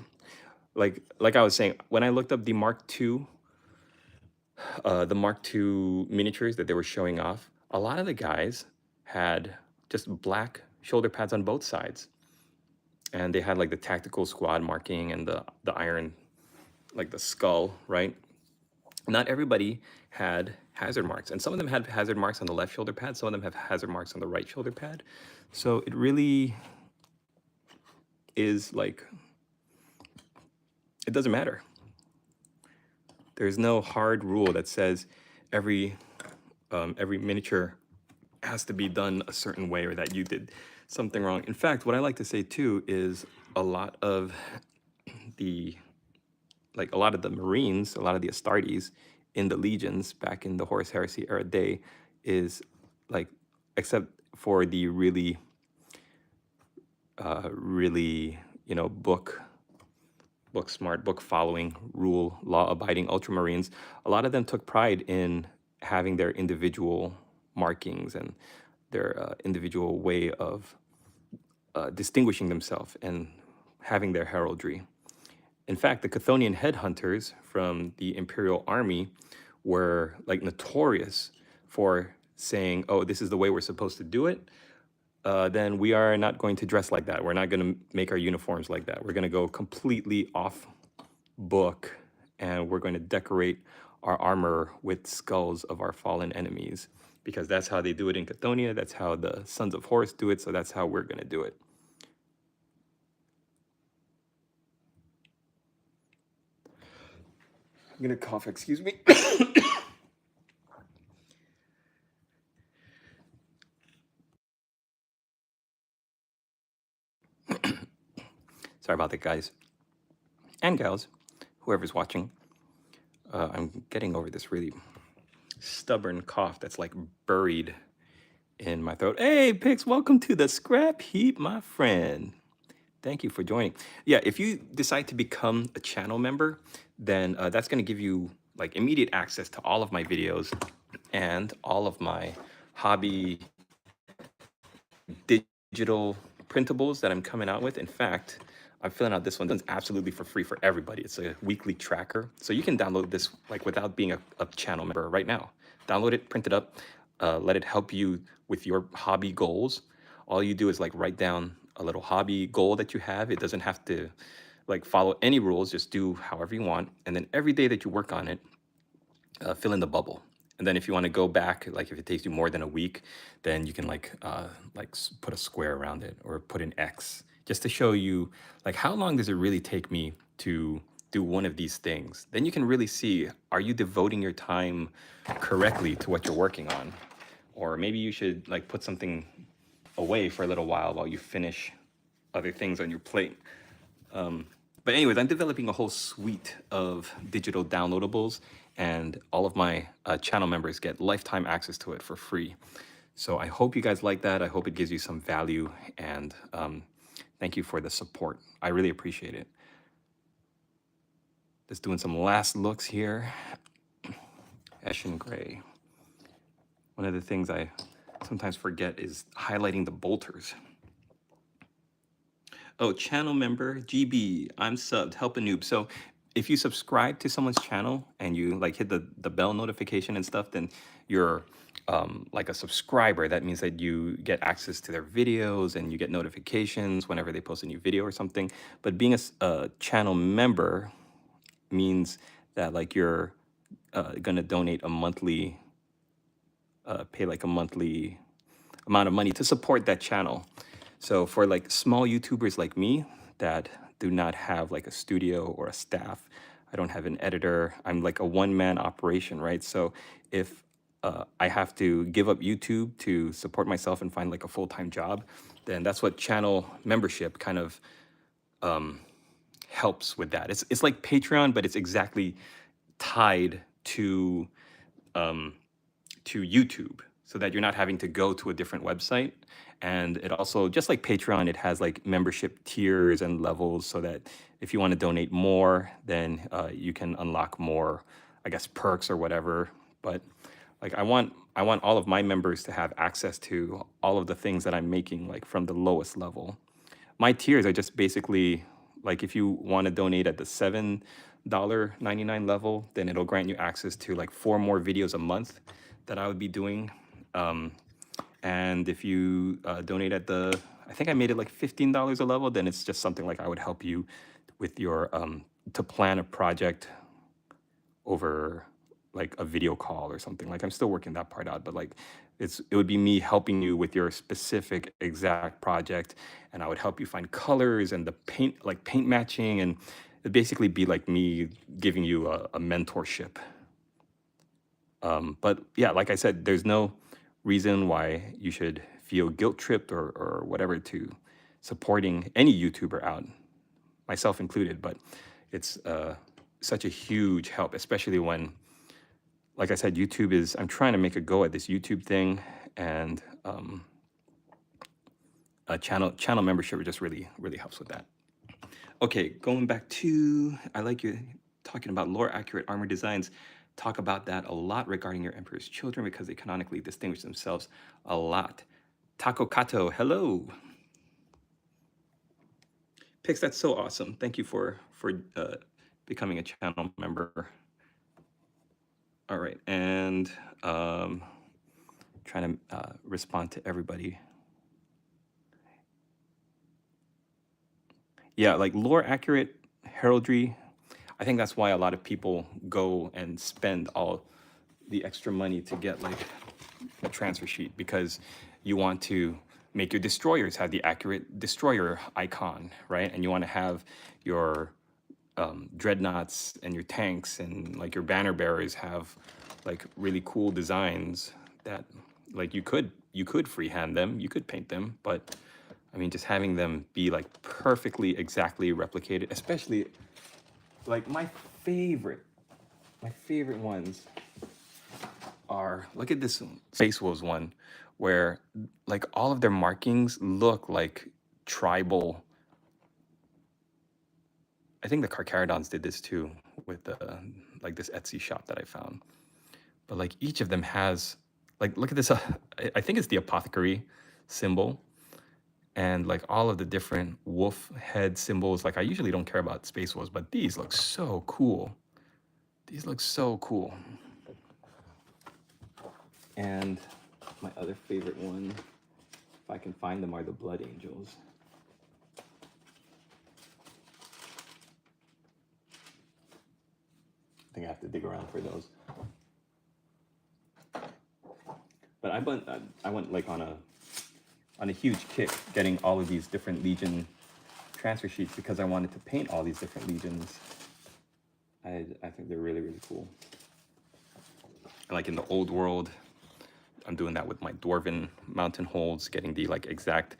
S1: Like I was saying, when I looked up the Mark II miniatures that they were showing off, a lot of the guys had just black shoulder pads on both sides, and they had like the tactical squad marking and the iron, like the skull, right? Not everybody had hazard marks, and some of them had hazard marks on the left shoulder pad, some of them have hazard marks on the right shoulder pad. So it really is like, it doesn't matter. There's no hard rule that says every miniature has to be done a certain way or that you did something wrong. In fact, what I like to say too is a lot of the Marines, a lot of the Astartes in the legions back in the Horus Heresy era day is like, except for the really book smart, book following, rule, law abiding Ultramarines, a lot of them took pride in having their individual markings and their individual way of distinguishing themselves and having their heraldry. In fact, the Chthonian headhunters from the Imperial Army were like notorious for saying, oh, this is the way we're supposed to do it. Then we are not going to dress like that. We're not going to make our uniforms like that. We're going to go completely off book, and we're going to decorate our armor with skulls of our fallen enemies, because that's how they do it in Chthonian. That's how the Sons of Horus do it. So that's how we're going to do it. I'm going to cough, excuse me. Sorry about that, guys and gals, whoever's watching. I'm getting over this really stubborn cough that's like buried in my throat. Hey, Pix, welcome to the scrap heap, my friend. Thank you for joining. Yeah, if you decide to become a channel member, then that's going to give you like immediate access to all of my videos and all of my hobby digital printables that I'm coming out with. In fact, I'm filling out this one. This one's absolutely for free for everybody. It's a weekly tracker. So you can download this like without being a channel member right now. Download it, print it up, let it help you with your hobby goals. All you do is like write down a little hobby goal that you have. It doesn't have to like follow any rules, just do however you want. And then every day that you work on it, fill in the bubble. And then if you want to go back, like if it takes you more than a week, then you can put a square around it or put an X just to show you like how long does it really take me to do one of these things. Then you can really see, are you devoting your time correctly to what you're working on? Or maybe you should like put something away for a little while you finish other things on your plate. But anyways, I'm developing a whole suite of digital downloadables, and all of my channel members get lifetime access to it for free. So I hope you guys like that. I hope it gives you some value, and thank you for the support. I really appreciate it. Just doing some last looks here. Ash and gray. One of the things I sometimes forget is highlighting the bolters. Oh, channel member GB, I'm subbed, help a noob. So if you subscribe to someone's channel and you like hit the bell notification and stuff, then you're like a subscriber. That means that you get access to their videos and you get notifications whenever they post a new video or something. But being a channel member means that like you're gonna donate a monthly, pay like a monthly amount of money to support that channel. So for like small YouTubers like me that do not have like a studio or a staff, I don't have an editor, I'm like a one-man operation, right? So if I have to give up YouTube to support myself and find like a full-time job, then that's what channel membership kind of helps with that. It's like Patreon, but it's exactly tied to YouTube so that you're not having to go to a different website. And it also, just like Patreon, it has like membership tiers and levels so that if you want to donate more, then you can unlock more, I guess, perks or whatever. But like I want all of my members to have access to all of the things that I'm making, like from the lowest level. My tiers are just basically like if you want to donate at the $7.99 level, then it'll grant you access to like 4 more videos a month that I would be doing. And if you donate at the, I think I made it like $15 a level, then it's just something like I would help you with your, to plan a project over like a video call or something. Like I'm still working that part out, but like it would be me helping you with your specific exact project, and I would help you find colors and the paint, like paint matching, and it'd basically be like me giving you a mentorship. But yeah, like I said, there's no reason why you should feel guilt tripped or whatever to supporting any YouTuber out, myself included. But it's such a huge help, especially when, like I said, YouTube is, I'm trying to make a go at this YouTube thing, and a channel membership just really helps with that. Okay, going back to, I like you talking about lore accurate armor designs. Talk about that a lot regarding your Emperor's Children because they canonically distinguish themselves a lot. Taco Kato, hello. Pix, that's so awesome. Thank you for becoming a channel member. All right, and trying to respond to everybody. Yeah, like lore accurate heraldry. I think that's why a lot of people go and spend all the extra money to get like a transfer sheet, because you want to make your destroyers have the accurate destroyer icon, right? And you want to have your dreadnoughts and your tanks and like your banner bearers have like really cool designs that like you could freehand them, you could paint them, but I mean just having them be like perfectly exactly replicated, especially like my favorite ones are, look at this Space Wolves one where like all of their markings look like tribal. I think the Carcharodons did this too with the like this Etsy shop that I found. But like each of them has like, look at this. I think it's the apothecary symbol, and like all of the different wolf head symbols. Like I usually don't care about Space Wolves, but these look so cool. These look so cool. And my other favorite one, if I can find them, are the Blood Angels. I think I have to dig around for those. I went like on a huge kick getting all of these different Legion transfer sheets because I wanted to paint all these different Legions. I think they're really, really cool. Like in the old world, I'm doing that with my Dwarven mountain holds, getting the like exact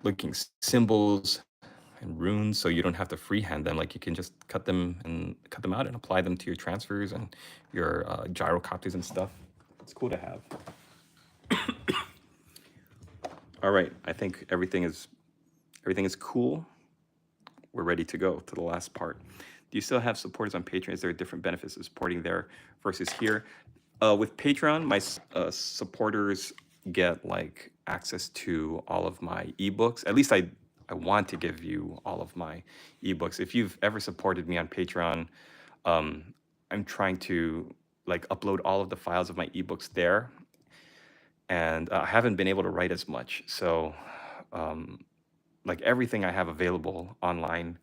S1: looking symbols and runes, so you don't have to freehand them. Like you can just cut them out and apply them to your transfers and your gyrocopters and stuff. It's cool to have. All right, I think everything is cool. We're ready to go to the last part. Do you still have supporters on Patreon? Is there different benefits of supporting there versus here? With Patreon, my supporters get like access to all of my ebooks. At least I want to give you all of my ebooks. If you've ever supported me on Patreon, I'm trying to like upload all of the files of my ebooks there, and I haven't been able to write as much. So like everything I have available online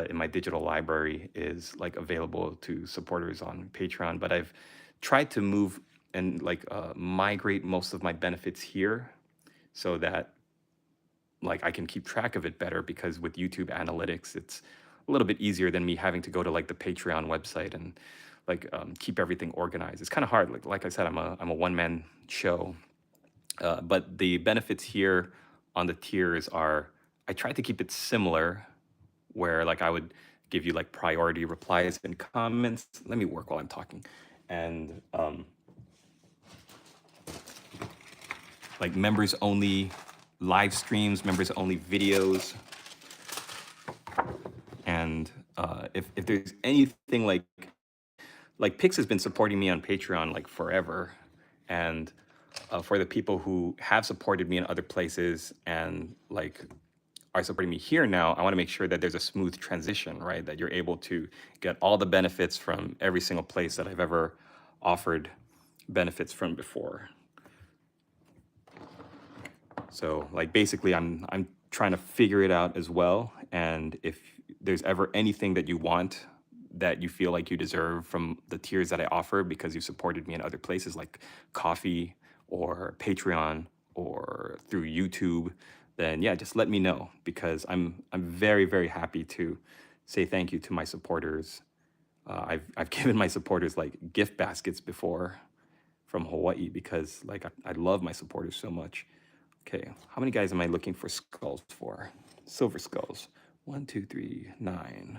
S1: in my digital library is like available to supporters on Patreon, but I've tried to move and like migrate most of my benefits here so that like I can keep track of it better, because with YouTube analytics, it's a little bit easier than me having to go to like the Patreon website and like keep everything organized. It's kind of hard. Like I said, I'm a one-man show, but the benefits here on the tiers are, I tried to keep it similar, where like I would give you like priority replies and comments. Let me work while I'm talking. And like members only live streams, members only videos. And if there's anything like Pix has been supporting me on Patreon like forever. And for the people who have supported me in other places and like are supporting me here now, I want to make sure that there's a smooth transition, right? That you're able to get all the benefits from every single place that I've ever offered benefits from before. So like basically I'm trying to figure it out as well. And if there's ever anything that you want that you feel like you deserve from the tiers that I offer because you supported me in other places like Coffee or Patreon or through YouTube, then yeah, just let me know, because I'm very, very happy to say thank you to my supporters. I've given my supporters like gift baskets before from Hawaii, because like I love my supporters so much. Okay, how many guys am I looking for skulls for? Silver skulls. 1, 2, 3, 9.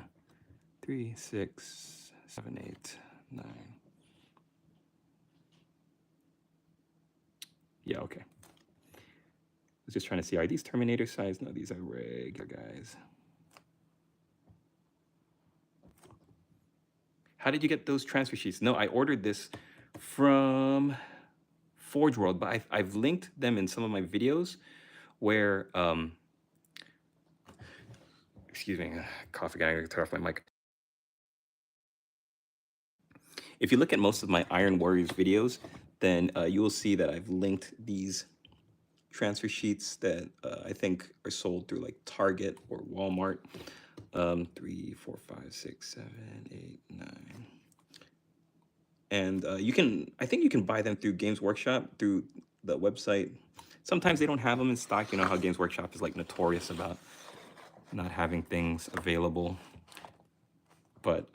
S1: 3, 6, 7, 8, 9. Yeah, okay. I was just trying to see, are these Terminator size? No, these are regular guys. How did you get those transfer sheets? No, I ordered this from Forge World, but I've linked them in some of my videos where, excuse me, cough again, I gotta turn off my mic. If you look at most of my Iron Warriors videos, then you will see that I've linked these transfer sheets that I think are sold through like Target or Walmart. 3, 4, 5, 6, 7, 8, 9. And I think you can buy them through Games Workshop, through the website. Sometimes they don't have them in stock. You know how Games Workshop is like notorious about not having things available. But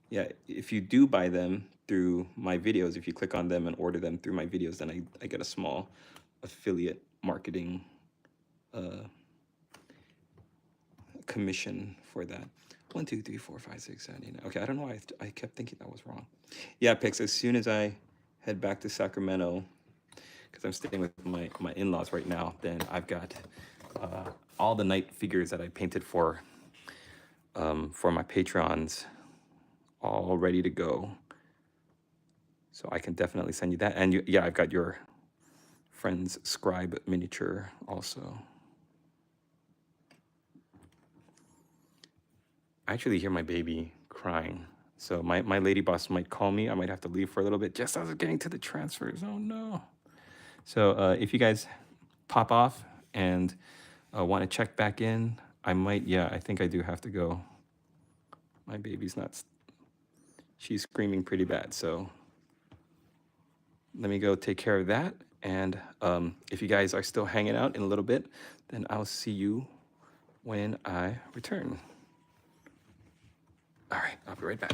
S1: yeah, if you do buy them through my videos, if you click on them and order them through my videos, then I get a small affiliate marketing commission for that. 1, 2, 3, 4, 5, 6, 7, 8, 9. Okay, I don't know why I kept thinking that was wrong. Yeah, Pix, as soon as I head back to Sacramento, because I'm staying with my in-laws right now, then I've got all the night figures that I painted for my patrons all ready to go. So I can definitely send you that. And yeah, I've got your friend's scribe miniature also. I actually hear my baby crying. So my Ladyboss might call me. I might have to leave for a little bit just as I was getting to the transfers. Oh no. So if you guys pop off and want to check back in, I might, yeah, I think I do have to go. My baby's not, she's screaming pretty bad, so let me go take care of that. And if you guys are still hanging out in a little bit, then I'll see you when I return. All right, I'll be right back.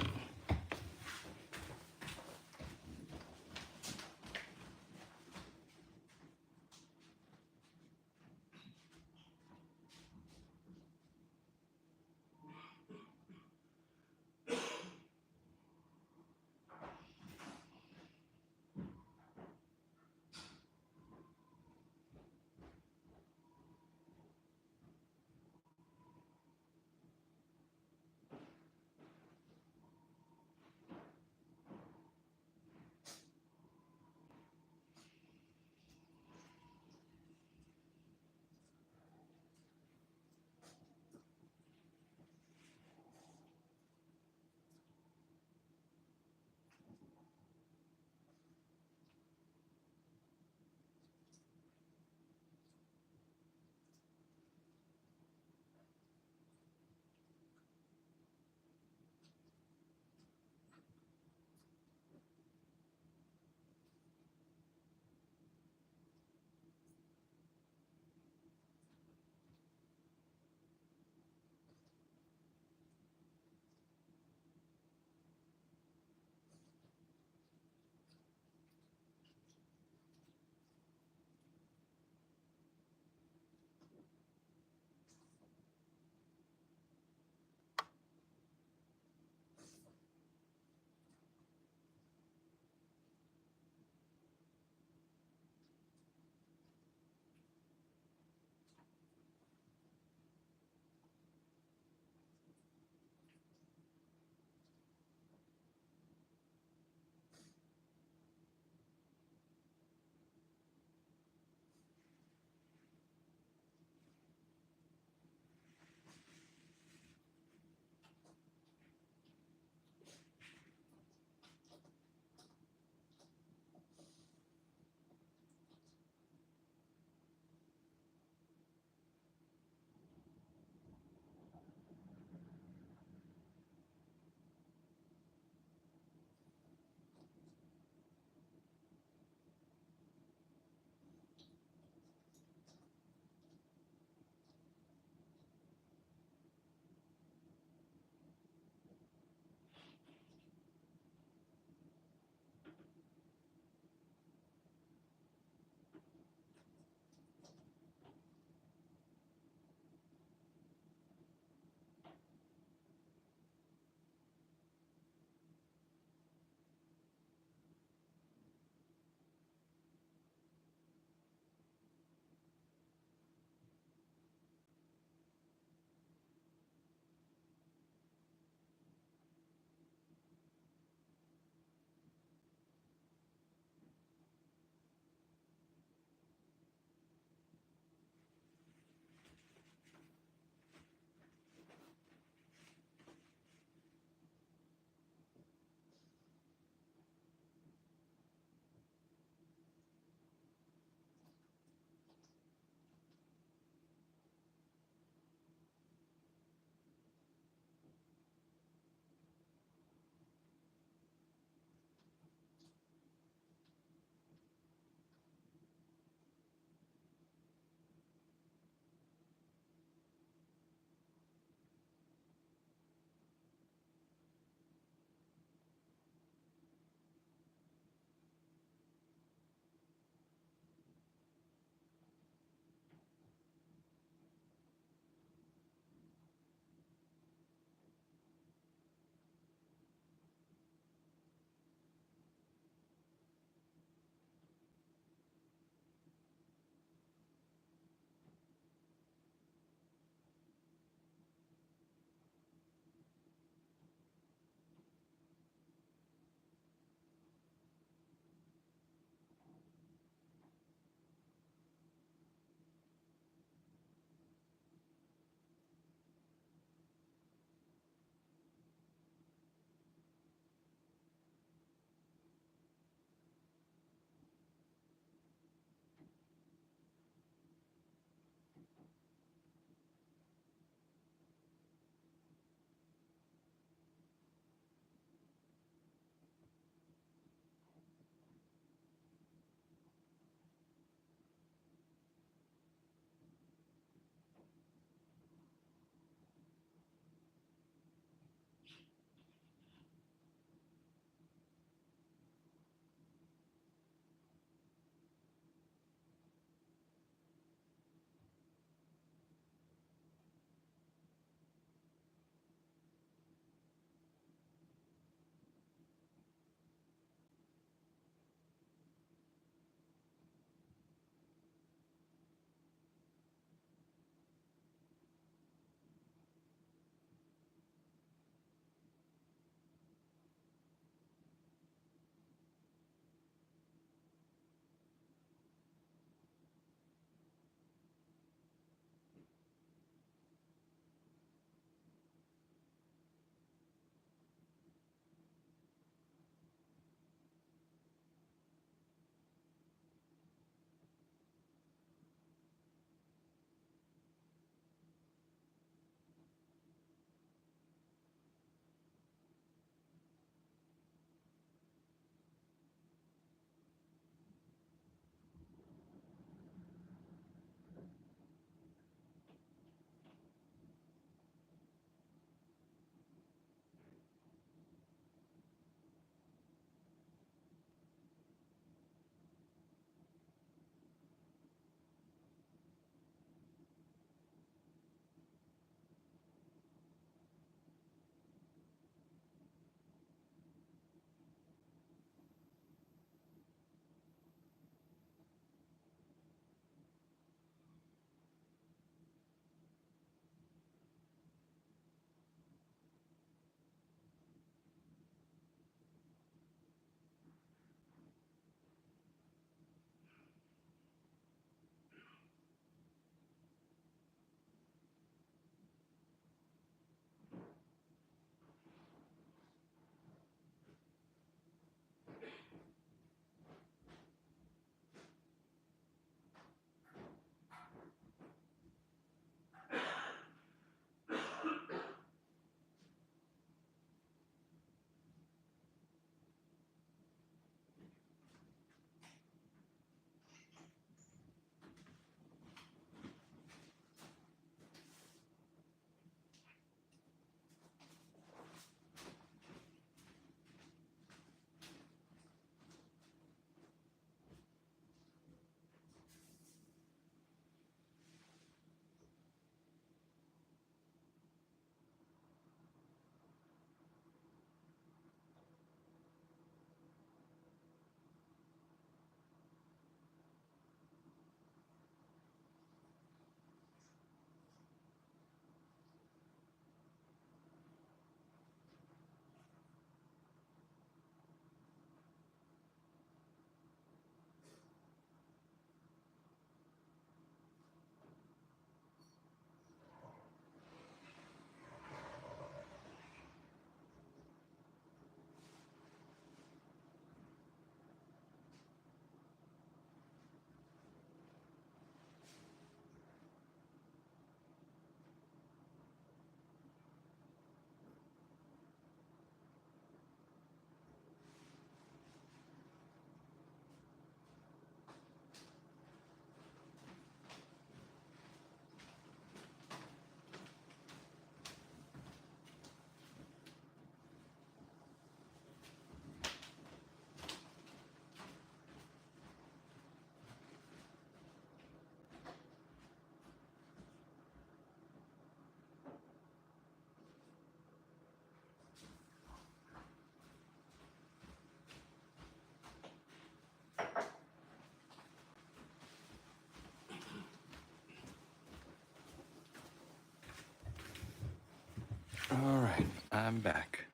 S1: All right, I'm back.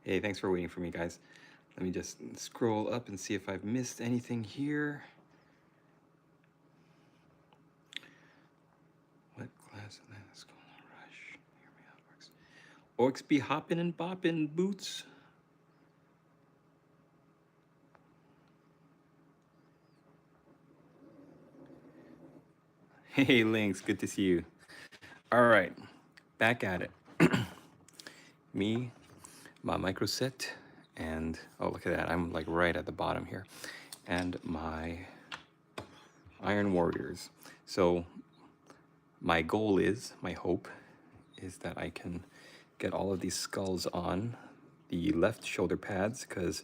S1: Hey, thanks for waiting for me, guys. Let me just scroll up and see if I've missed anything here. What class of that is called Rush? Hear me out, Orcs. Orcs be hopping and bopping boots. Hey, Lynx, good to see you. All right, back at it. Me, my micro set, and oh, look at that. I'm like right at the bottom here. And my Iron Warriors. So my goal is, my hope is that I can get all of these skulls on the left shoulder pads, because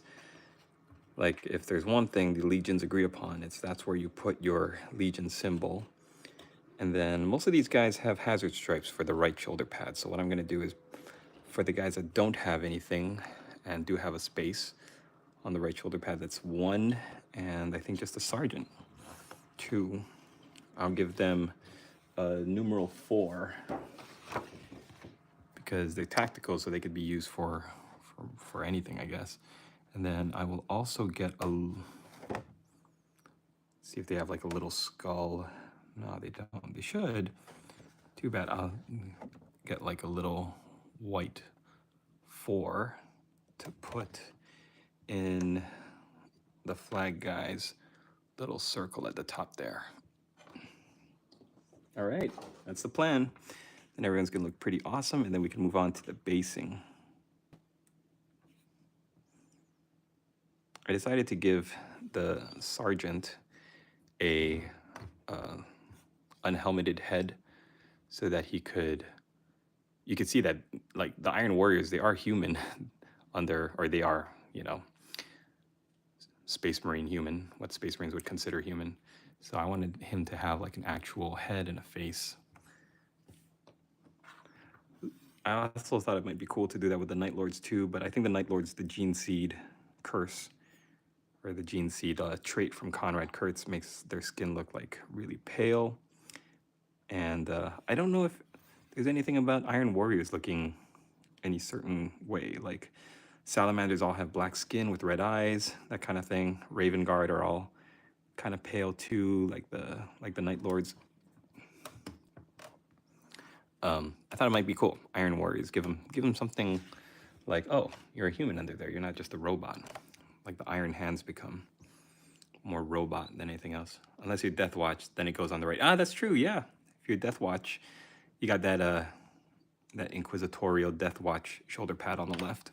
S1: like if there's one thing the legions agree upon, it's that's where you put your legion symbol. And then most of these guys have hazard stripes for the right shoulder pad. So what I'm gonna do is, for the guys that don't have anything and do have a space on the right shoulder pad, that's 1, and I think just a sergeant. 2, I'll give them a numeral 4, because they're tactical, so they could be used for anything, I guess. And then I will also get a, see if they have like a little skull. No, they don't. They should. Too bad. I'll get like a little white 4 to put in the flag guy's little circle at the top there. All right, that's the plan. Then everyone's gonna look pretty awesome, and then we can move on to the basing. I decided to give the sergeant a unhelmeted head so that he could, you could see that like the Iron Warriors, they are human under, or they are, you know, Space Marine human, what Space Marines would consider human. So I wanted him to have like an actual head and a face. I also thought it might be cool to do that with the Night Lords too, but I think the Night Lords, the Gene Seed curse, or the Gene Seed trait from Conrad Kurtz, makes their skin look like really pale. And I don't know if there's anything about Iron Warriors looking any certain way. Like salamanders all have black skin with red eyes, that kind of thing. Raven Guard are all kind of pale too, like the Night Lords. I thought it might be cool. Iron Warriors, give them something like, oh, you're a human under there. You're not just a robot. Like the Iron Hands become more robot than anything else. Unless you're Death Watch, then it goes on the right. Ah, that's true. Yeah, if you're Death Watch, you got that that inquisitorial Death Watch shoulder pad on the left.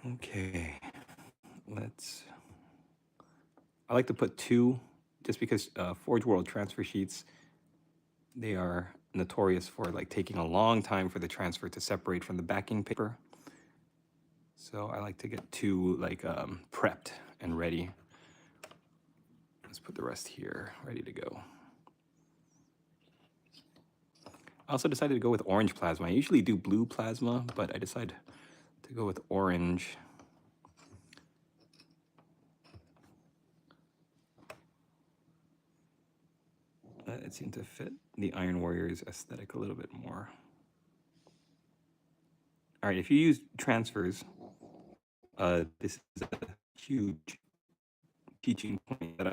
S1: Okay, let's. I like to put 2, just because Forge World transfer sheets, they are notorious for like taking a long time for the transfer to separate from the backing paper. So I like to get 2 like prepped and ready. Let's put the rest here, ready to go. I also decided to go with orange plasma. I usually do blue plasma, but I decided to go with orange. It seemed to fit the Iron Warriors aesthetic a little bit more. All right, if you use transfers, this is a huge teaching point that